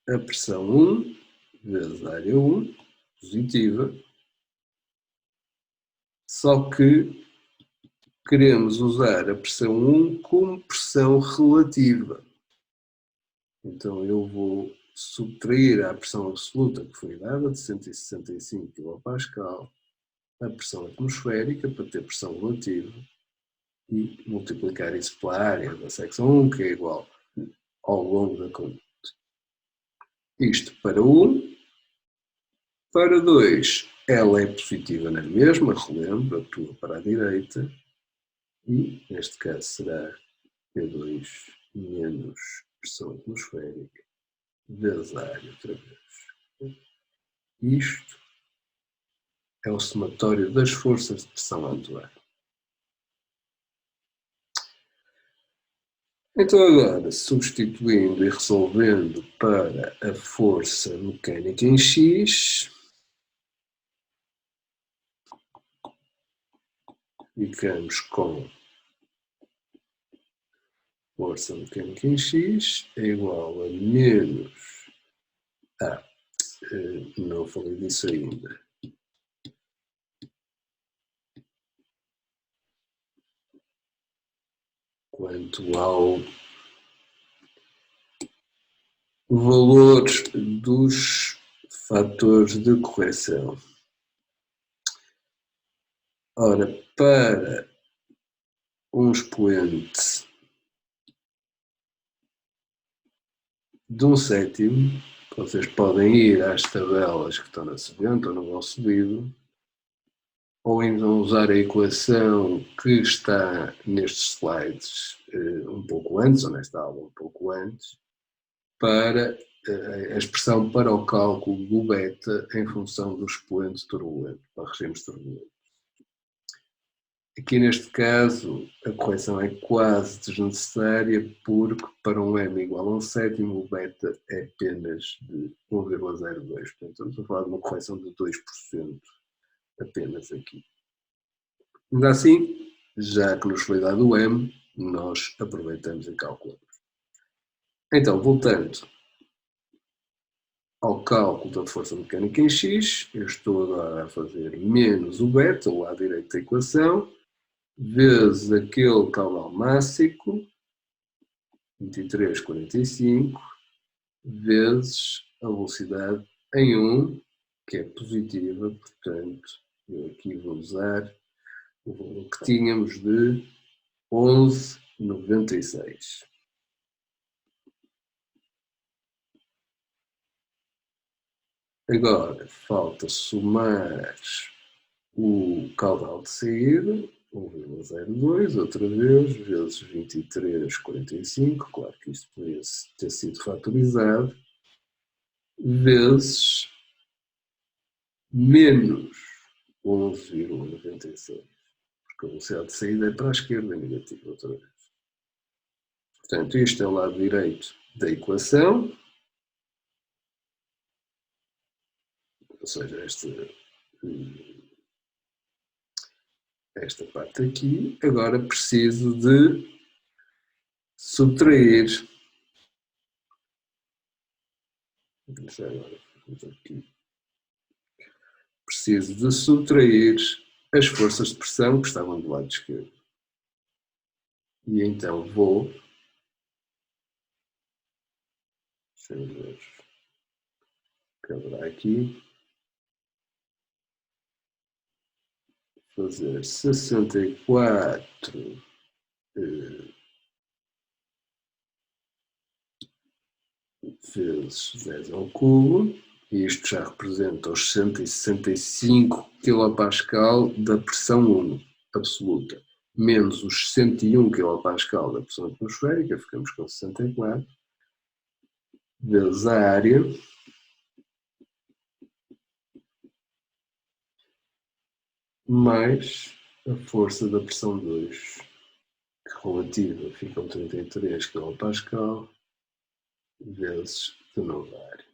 a pressão 1 vezes a área 1, positiva, só que queremos usar a pressão 1 como pressão relativa. Então eu vou subtrair à pressão absoluta que foi dada, de 165 kPa, a pressão atmosférica, para ter pressão relativa, e multiplicar isso pela área da secção 1, que é igual ao longo da conduta. Isto para 1. Para 2, ela é positiva na mesma, relembro, atua para a direita, e neste caso será P2 menos pressão atmosférica vezes a área outra vez. Isto é o somatório das forças de pressão a atuar. Então agora, substituindo e resolvendo para a força mecânica em X, ficamos com força mecânica em X é igual a menos... não falei disso ainda. Quanto ao valor dos fatores de correção. Ora, para um expoente de 1/7, vocês podem ir às tabelas que estão na seguinte ou no vosso livro, ou então usar a equação que está nestes slides um pouco antes, ou nesta aula um pouco antes, para a expressão para o cálculo do beta em função do expoente turbulento, para regimes turbulentos. Aqui neste caso a correção é quase desnecessária porque para um m igual a 1/7 o beta é apenas de 1,02. Portanto estamos a falar de uma correção de 2% apenas aqui. Ainda assim, já que nos foi dado o m, nós aproveitamos e calculamos. Então, voltando ao cálculo da força mecânica em x, eu estou agora a fazer menos o beta, o lado direito da equação, vezes aquele caudal mássico, 23,45, vezes a velocidade em 1, que é positiva, portanto, eu aqui vou usar o valor que tínhamos de 11,96. Agora, falta somar o caudal de saída, 1,02, outra vez, vezes 23,45, claro que isto poderia ter sido fatorizado, vezes menos 11,96, porque a velocidade de saída é para a esquerda, é negativa outra vez. Portanto, isto é o lado direito da equação, ou seja, esta parte aqui. Agora preciso de subtrair. Já agora vamos aqui. Preciso de subtrair as forças de pressão que estavam do lado esquerdo. E então vou. Deixa eu ver. Acabará aqui. Fazer 64 vezes 10 ao cubo, e isto já representa os 165 kPa da pressão 1 absoluta, menos os 101 kPa da pressão atmosférica, ficamos com 64, vezes a área, mais a força da pressão 2, que relativa ficam 33 kPa, vezes de novo a área.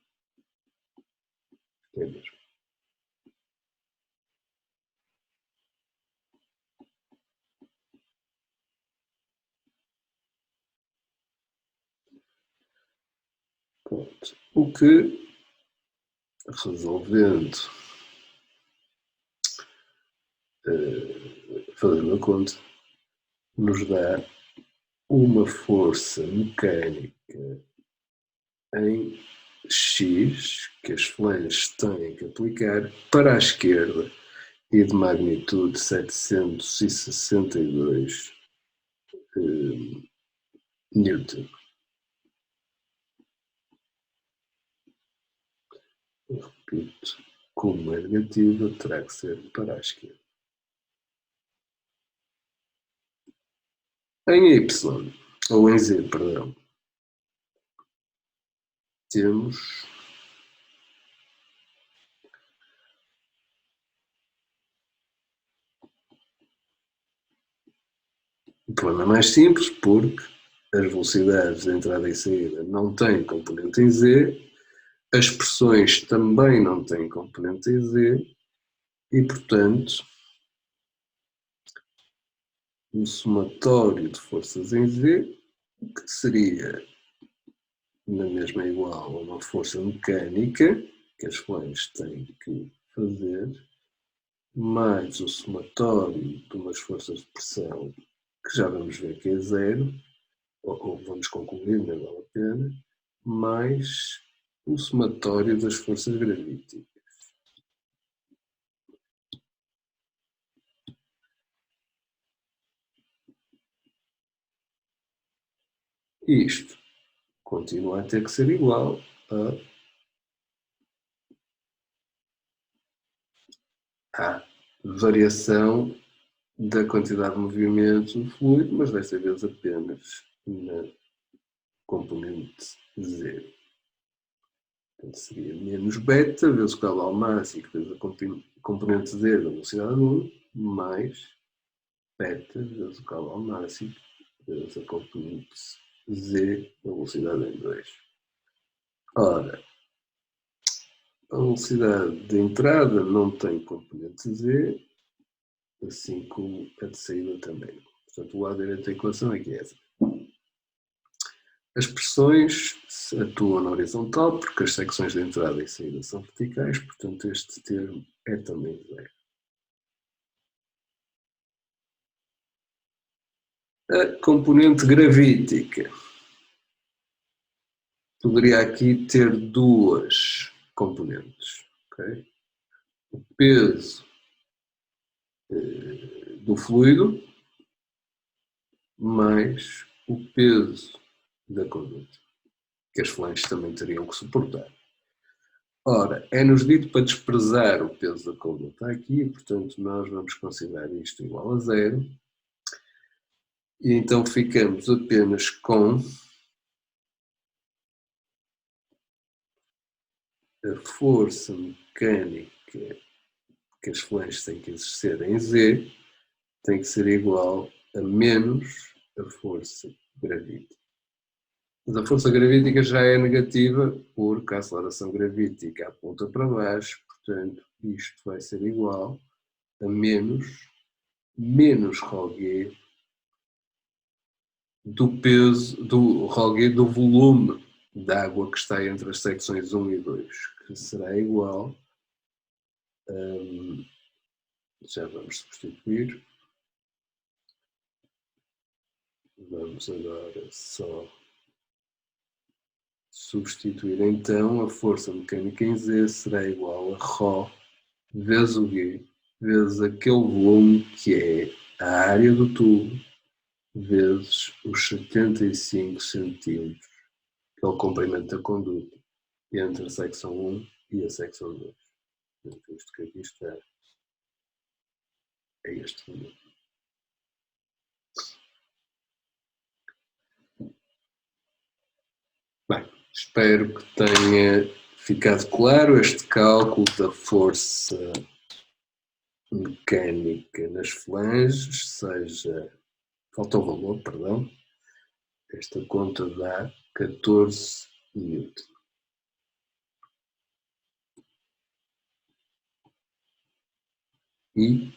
É mesmo. Pronto. O que, resolvendo, fazendo a conta, nos dá uma força mecânica em X, que as flanges têm que aplicar para a esquerda, e de magnitude 762 Newton. Eu repito, como é negativa, terá que ser para a esquerda. Em Y, ou em Z, perdão, temos um problema mais simples, porque as velocidades de entrada e saída não têm componente em Z, as pressões também não têm componente em Z, e, portanto, um somatório de forças em Z, que seria na mesma igual a uma força mecânica, que as flanges têm que fazer, mais o somatório de umas forças de pressão, que já vamos ver que é zero, ou vamos concluir, não vale a pena, mais o somatório das forças gravíticas. Isto continua a ter que ser igual à variação da quantidade de movimento do fluido, mas desta vez apenas na componente Z. Portanto, seria menos beta vezes o caudal máximo vezes a componente Z da velocidade 1, mais beta vezes o caudal máximo vezes a componente z da velocidade em 2. Ora, a velocidade de entrada não tem componente z, assim como a de saída também. Portanto, o lado direito da equação é que é essa. As pressões atuam na horizontal porque as secções de entrada e saída são verticais, portanto este termo é também zero. A componente gravítica poderia aqui ter duas componentes. Okay? O peso do fluido mais o peso da conduta, que as flanges também teriam que suportar. Ora, é-nos dito para desprezar o peso da conduta aqui, portanto nós vamos considerar isto igual a zero. E então ficamos apenas com a força mecânica que as flanges têm que exercer em Z tem que ser igual a menos a força gravítica. Mas a força gravítica já é negativa porque a aceleração gravítica aponta para baixo, portanto isto vai ser igual a menos ρg do peso, do ρg do volume de água que está entre as secções 1 e 2, que será igual, já vamos substituir, vamos agora só substituir então a força mecânica em Z será igual a ρ vezes o G vezes aquele volume que é a área do tubo vezes os 75 centímetros, que é o comprimento da conduta entre a secção 1 e a secção 2. Portanto, isto que aqui está é este volume. Bem, espero que tenha ficado claro este cálculo da força mecânica nas flanges, seja, falta o valor, perdão, esta conta dá 14 Newton. E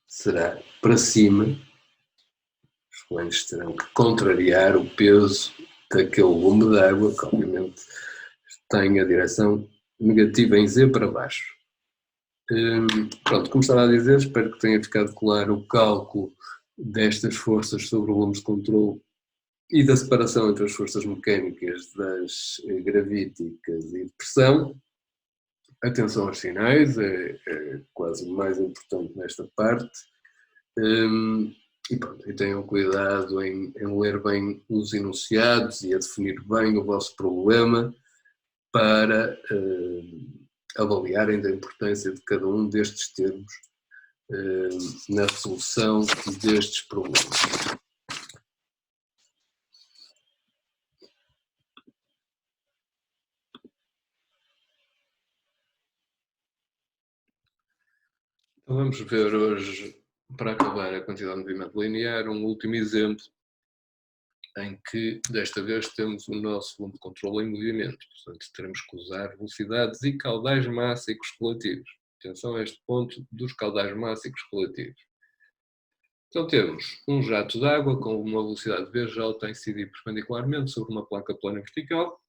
será para cima, os flanges terão que contrariar o peso daquele volume de água, que obviamente tem a direção negativa em Z para baixo. Pronto, como estava a dizer, espero que tenha ficado claro o cálculo destas forças sobre volumes de controle e da separação entre as forças mecânicas das gravíticas e de pressão. Atenção aos sinais, é quase o mais importante nesta parte. E pronto, e tenham cuidado em ler bem os enunciados e a definir bem o vosso problema para avaliarem da importância de cada um destes termos na resolução destes problemas. Então vamos ver hoje, para acabar a quantidade de movimento linear, um último exemplo em que desta vez temos o nosso volume de controle em movimento, portanto teremos que usar velocidades e caudais mássicos relativos. Atenção a este ponto dos caudais mássicos relativos. Então temos um jato de água com uma velocidade Vj a incidir perpendicularmente sobre uma placa plana vertical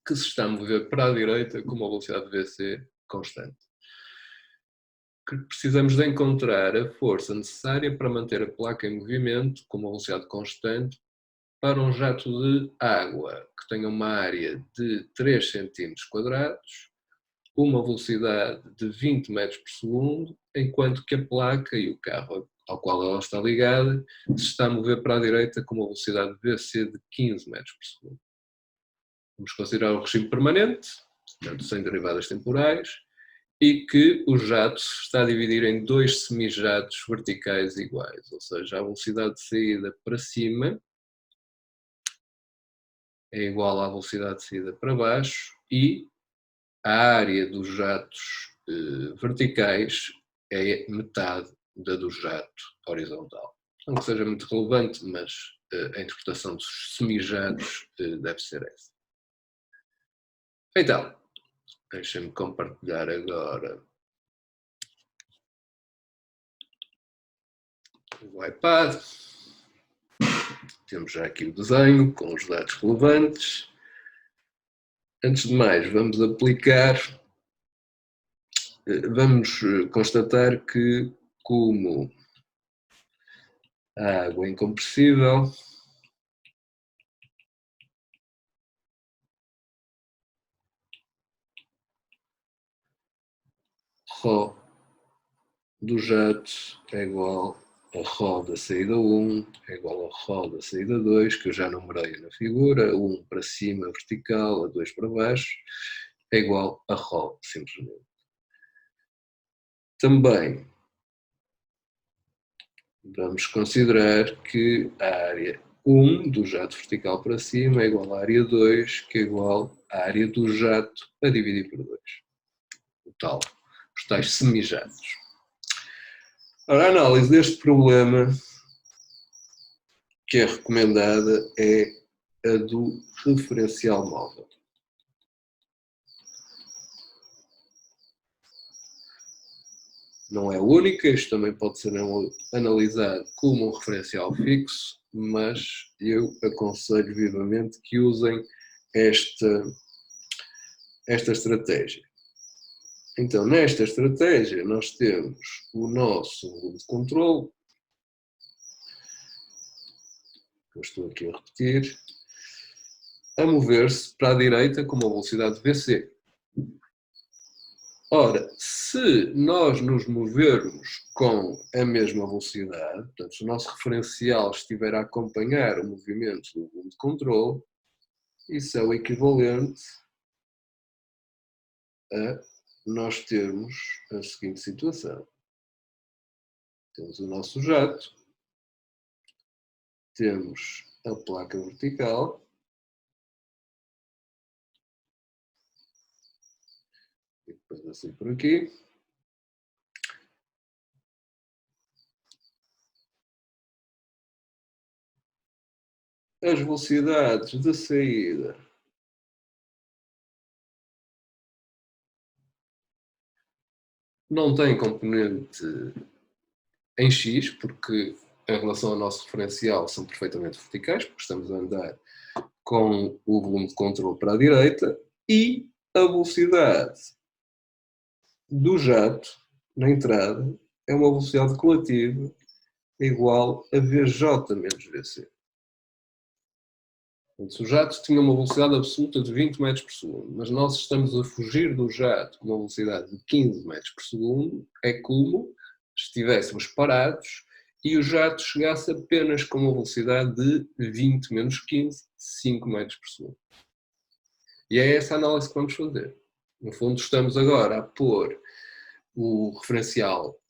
que se está a mover para a direita com uma velocidade Vc constante. Precisamos de encontrar a força necessária para manter a placa em movimento com uma velocidade constante para um jato de água que tenha uma área de 3 cm², uma velocidade de 20 metros por segundo, enquanto que a placa e o carro ao qual ela está ligada se está a mover para a direita com uma velocidade Vc de 15 metros por segundo. Vamos considerar o regime permanente, portanto sem derivadas temporais, e que o jato se está a dividir em dois semijatos verticais iguais, ou seja, a velocidade de saída para cima é igual à velocidade de saída para baixo e a área dos jatos verticais é metade da do jato horizontal. Não que seja muito relevante, mas a interpretação dos semijados deve ser essa. Então, deixem-me compartilhar agora o iPad. Temos já aqui o desenho com os dados relevantes. Antes de mais, vamos constatar que, como a água é incompressível, ρ do jato é igual a ρ da saída 1, é igual a ρ da saída 2, que eu já numerei na figura, 1 para cima vertical, a 2 para baixo, é igual a ρ, simplesmente. Também vamos considerar que a área 1 do jato vertical para cima é igual à área 2, que é igual à área do jato a dividir por 2. Os tais semijatos. Ora, a análise deste problema que é recomendada é a do referencial móvel. Não é única, isto também pode ser analisado como um referencial fixo, mas eu aconselho vivamente que usem esta estratégia. Então, nesta estratégia, nós temos o nosso volume de controle, que eu estou aqui a repetir, a mover-se para a direita com uma velocidade VC. Ora, se nós nos movermos com a mesma velocidade, portanto, se o nosso referencial estiver a acompanhar o movimento do volume de controle, isso é o equivalente a nós termos a seguinte situação. Temos o nosso jato, temos a placa vertical, e depois assim por aqui. As velocidades de saída não têm componente em X, porque em relação ao nosso referencial são perfeitamente verticais, porque estamos a andar com o volume de controle para a direita, e a velocidade do jato na entrada é uma velocidade relativa igual a VJ menos VC. Se o jato tinha uma velocidade absoluta de 20 metros por segundo, mas nós estamos a fugir do jato com uma velocidade de 15 metros por segundo, é como se estivéssemos parados e o jato chegasse apenas com uma velocidade de 20 menos 15, 5 metros por segundo. E é essa a análise que vamos fazer. No fundo, estamos agora a pôr o referencial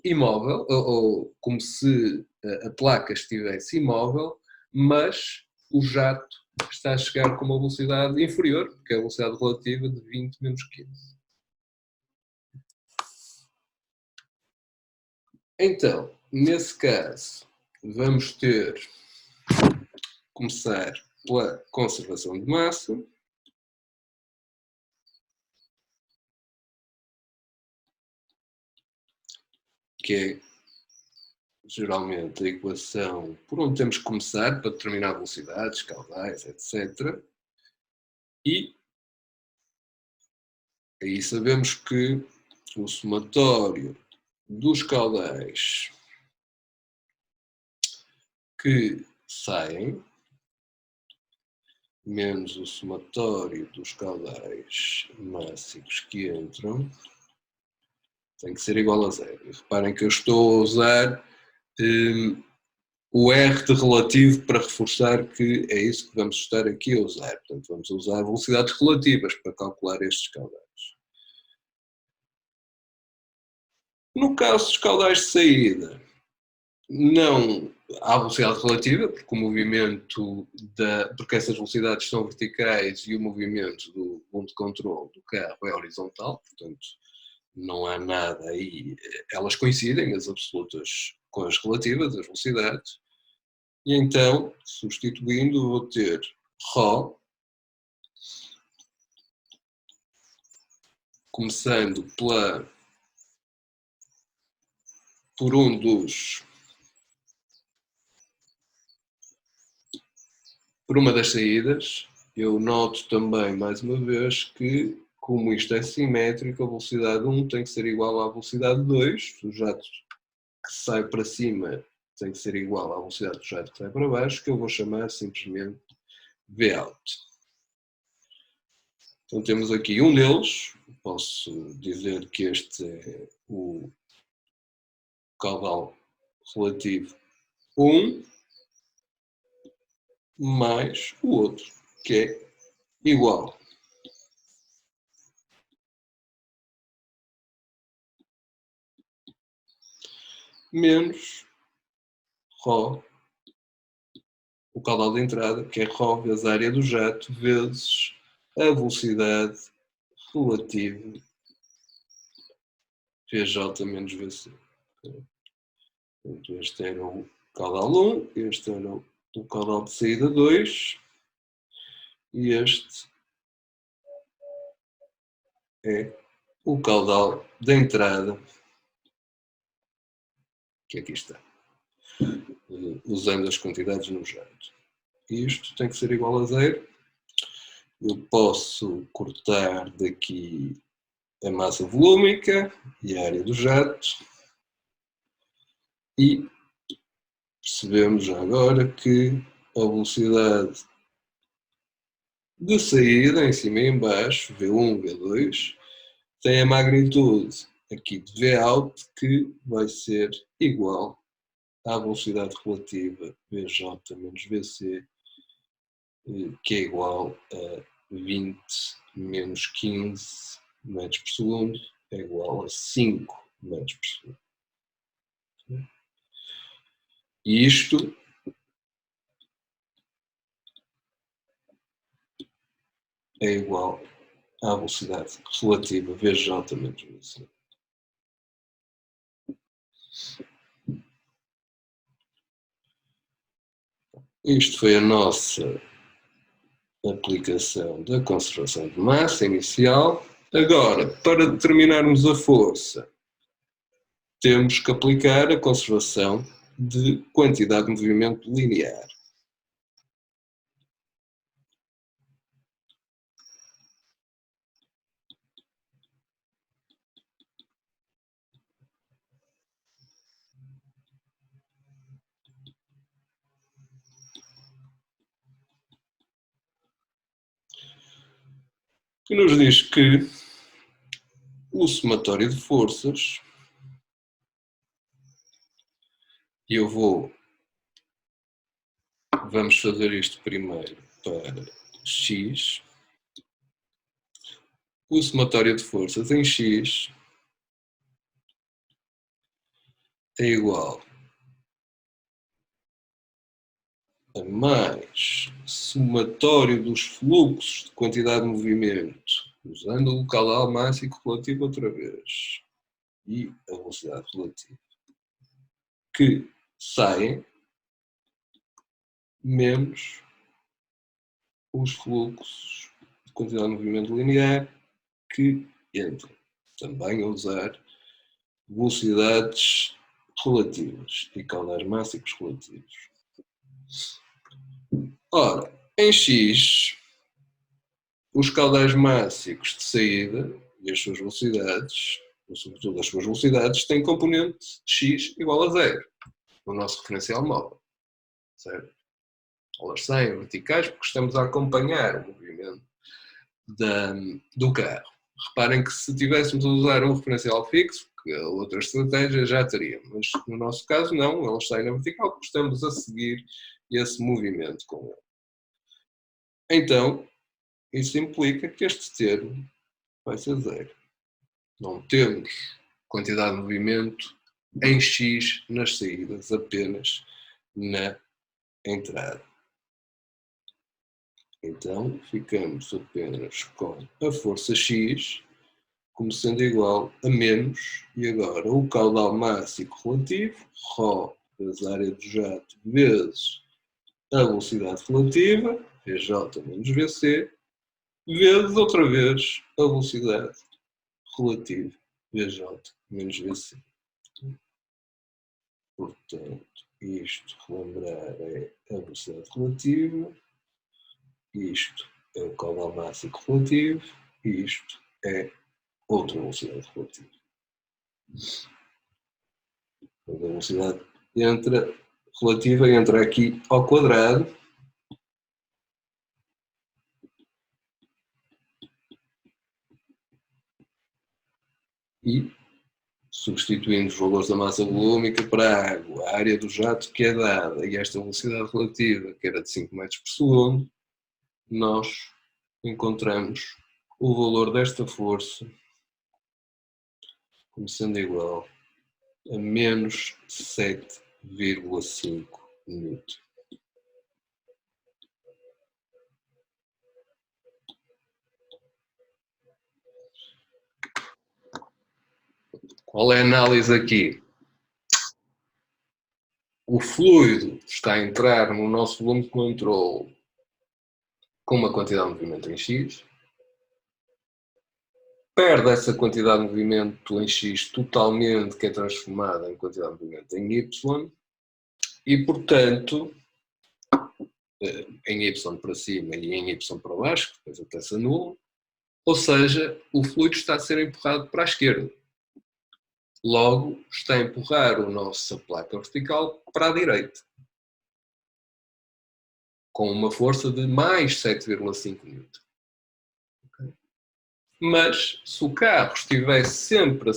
imóvel, ou como se a placa estivesse imóvel, mas o jato está a chegar com uma velocidade inferior, que é a velocidade relativa de 20 menos 15. Então, nesse caso, vamos começar pela conservação de massa. Que é geralmente a equação por onde temos que começar para determinar velocidades, caudais, etc. E aí sabemos que o somatório dos caudais que saem menos o somatório dos caudais máximos que entram tem que ser igual a zero. E reparem que eu estou a usar o R de relativo para reforçar que é isso que vamos estar aqui a usar. Portanto, vamos usar velocidades relativas para calcular estes caudais. No caso dos caudais de saída, não há velocidade relativa, porque o movimento porque essas velocidades são verticais e o movimento do ponto de controle do carro é horizontal, portanto não há nada aí, elas coincidem, as absolutas com as relativas, as velocidades, e então, substituindo, vou ter ρ, começando por por uma das saídas. Eu noto também, mais uma vez, que como isto é simétrico, a velocidade 1 tem que ser igual à velocidade 2, o jato que sai para cima tem que ser igual à velocidade do jato que sai para baixo, que eu vou chamar simplesmente Vout. Então temos aqui um deles, posso dizer que este é o caudal relativo 1, mais o outro, que é igual. Menos ρ, o caudal de entrada, que é ρ vezes a área do jato, vezes a velocidade relativa VJ menos VC. Portanto, este era o caudal 1, este era o caudal de saída 2 e este é o caudal de entrada, que aqui está, usando as quantidades no jato. Isto tem que ser igual a zero. Eu posso cortar daqui a massa volúmica e a área do jato e percebemos já agora que a velocidade de saída em cima e em baixo, V1, V2, tem a magnitude aqui de Vout que vai ser igual à velocidade relativa Vj menos Vc, que é igual a 20 menos 15 metros por segundo, é igual a 5 metros por segundo. E isto é igual à velocidade relativa Vj menos Vc. Isto foi a nossa aplicação da conservação de massa inicial. Agora, para determinarmos a força, temos que aplicar a conservação de quantidade de movimento linear. Que nos diz que o somatório de forças, e vamos fazer isto primeiro para x, o somatório de forças em x é igual a mais somatório dos fluxos de quantidade de movimento, usando o caudal mássico relativo outra vez, e a velocidade relativa, que saem menos os fluxos de quantidade de movimento linear que entram. Também a usar velocidades relativas e caudais mássicos relativos. Ora, em x, os caudais mássicos de saída e as suas velocidades, sobretudo as suas velocidades, têm componente x igual a zero, no nosso referencial móvel, certo? Elas saem verticais porque estamos a acompanhar o movimento do carro. Reparem que se tivéssemos a usar um referencial fixo, que a outra estratégia já teríamos, mas no nosso caso não, elas saem na vertical porque estamos a seguir esse movimento com ele. Então, isso implica que este termo vai ser zero. Não temos quantidade de movimento em x nas saídas, apenas na entrada. Então, ficamos apenas com a força x como sendo igual a menos, e agora o caudal máximo relativo, ρ vezes a área do jato vezes a velocidade relativa, Vj menos Vc, vezes outra vez a velocidade relativa, Vj menos Vc. Portanto, isto, relembrar, é a velocidade relativa, isto é o caudal máximo relativo e isto é outra velocidade relativa. A velocidade relativa entra aqui ao quadrado e, substituindo os valores da massa volúmica para a água, a área do jato que é dada e esta velocidade relativa, que era de 5 metros por segundo, nós encontramos o valor desta força como sendo igual a menos 7,5 Newton. Qual é a análise aqui? O fluido está a entrar no nosso volume de controle com uma quantidade de movimento em X, perde essa quantidade de movimento em X totalmente, que é transformada em quantidade de movimento em Y, e portanto, em Y para cima e em Y para baixo, que depois até se anula, ou seja, o fluido está a ser empurrado para a esquerda. Logo, está a empurrar a nossa placa vertical para a direita, com uma força de mais 7,5 N. Okay? Mas, se o carro estivesse sempre a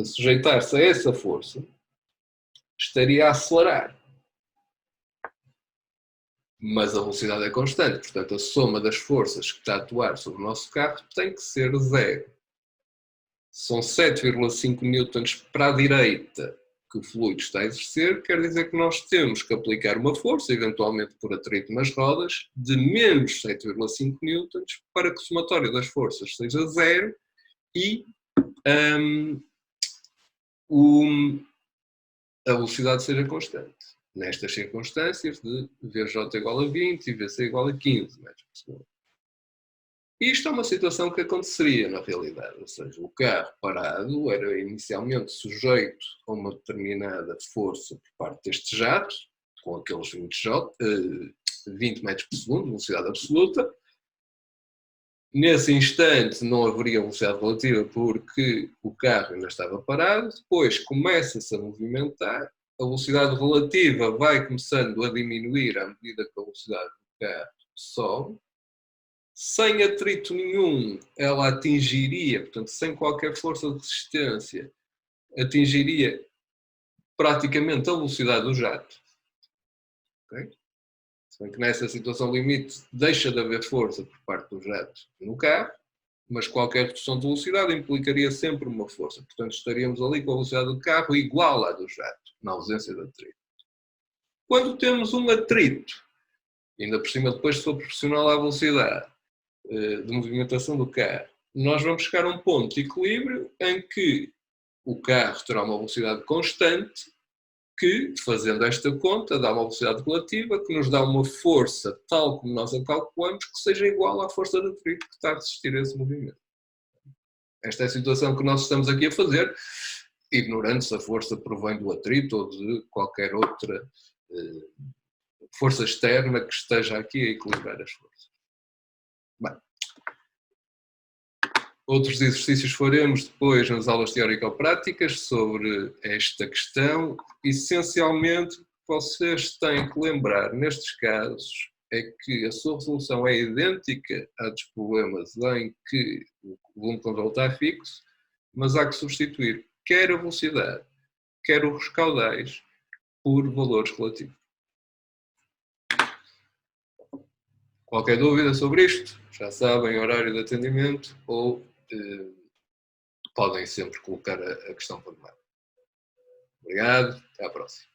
sujeitar-se a essa força, estaria a acelerar. Mas a velocidade é constante, portanto a soma das forças que está a atuar sobre o nosso carro tem que ser zero. São 7,5 newtons para a direita que o fluido está a exercer, quer dizer que nós temos que aplicar uma força, eventualmente por atrito nas rodas, de menos 7,5 newtons para que o somatório das forças seja zero e a velocidade seja constante. Nestas circunstâncias de Vj igual a 20 e Vc igual a 15 metros por segundo. Isto é uma situação que aconteceria na realidade, ou seja, o carro parado era inicialmente sujeito a uma determinada força por parte deste jato, com aqueles 20 metros por segundo, velocidade absoluta. Nesse instante não haveria velocidade relativa porque o carro ainda estava parado, depois começa-se a movimentar, a velocidade relativa vai começando a diminuir à medida que a velocidade do carro sobe. Sem atrito nenhum, ela atingiria, portanto, sem qualquer força de resistência, atingiria praticamente a velocidade do jato. Okay? Se bem que nessa situação limite deixa de haver força por parte do jato no carro, mas qualquer redução de velocidade implicaria sempre uma força. Portanto, estaríamos ali com a velocidade do carro igual à do jato, na ausência de atrito. Quando temos um atrito, ainda por cima depois se for proporcional à velocidade de movimentação do carro, nós vamos chegar a um ponto de equilíbrio em que o carro terá uma velocidade constante que, fazendo esta conta, dá uma velocidade relativa que nos dá uma força, tal como nós a calculamos, que seja igual à força de atrito que está a resistir a esse movimento. Esta é a situação que nós estamos aqui a fazer, ignorando se a força provém do atrito ou de qualquer outra força externa que esteja aqui a equilibrar as forças. Bem, outros exercícios faremos depois nas aulas teórico-práticas sobre esta questão. Essencialmente, vocês têm que lembrar, nestes casos, é que a sua resolução é idêntica à dos problemas em que o volume de controle está fixo, mas há que substituir quer a velocidade, quer os caudais, por valores relativos. Qualquer dúvida sobre isto, já sabem, horário de atendimento ou podem sempre colocar a questão por mail. Obrigado, até à próxima.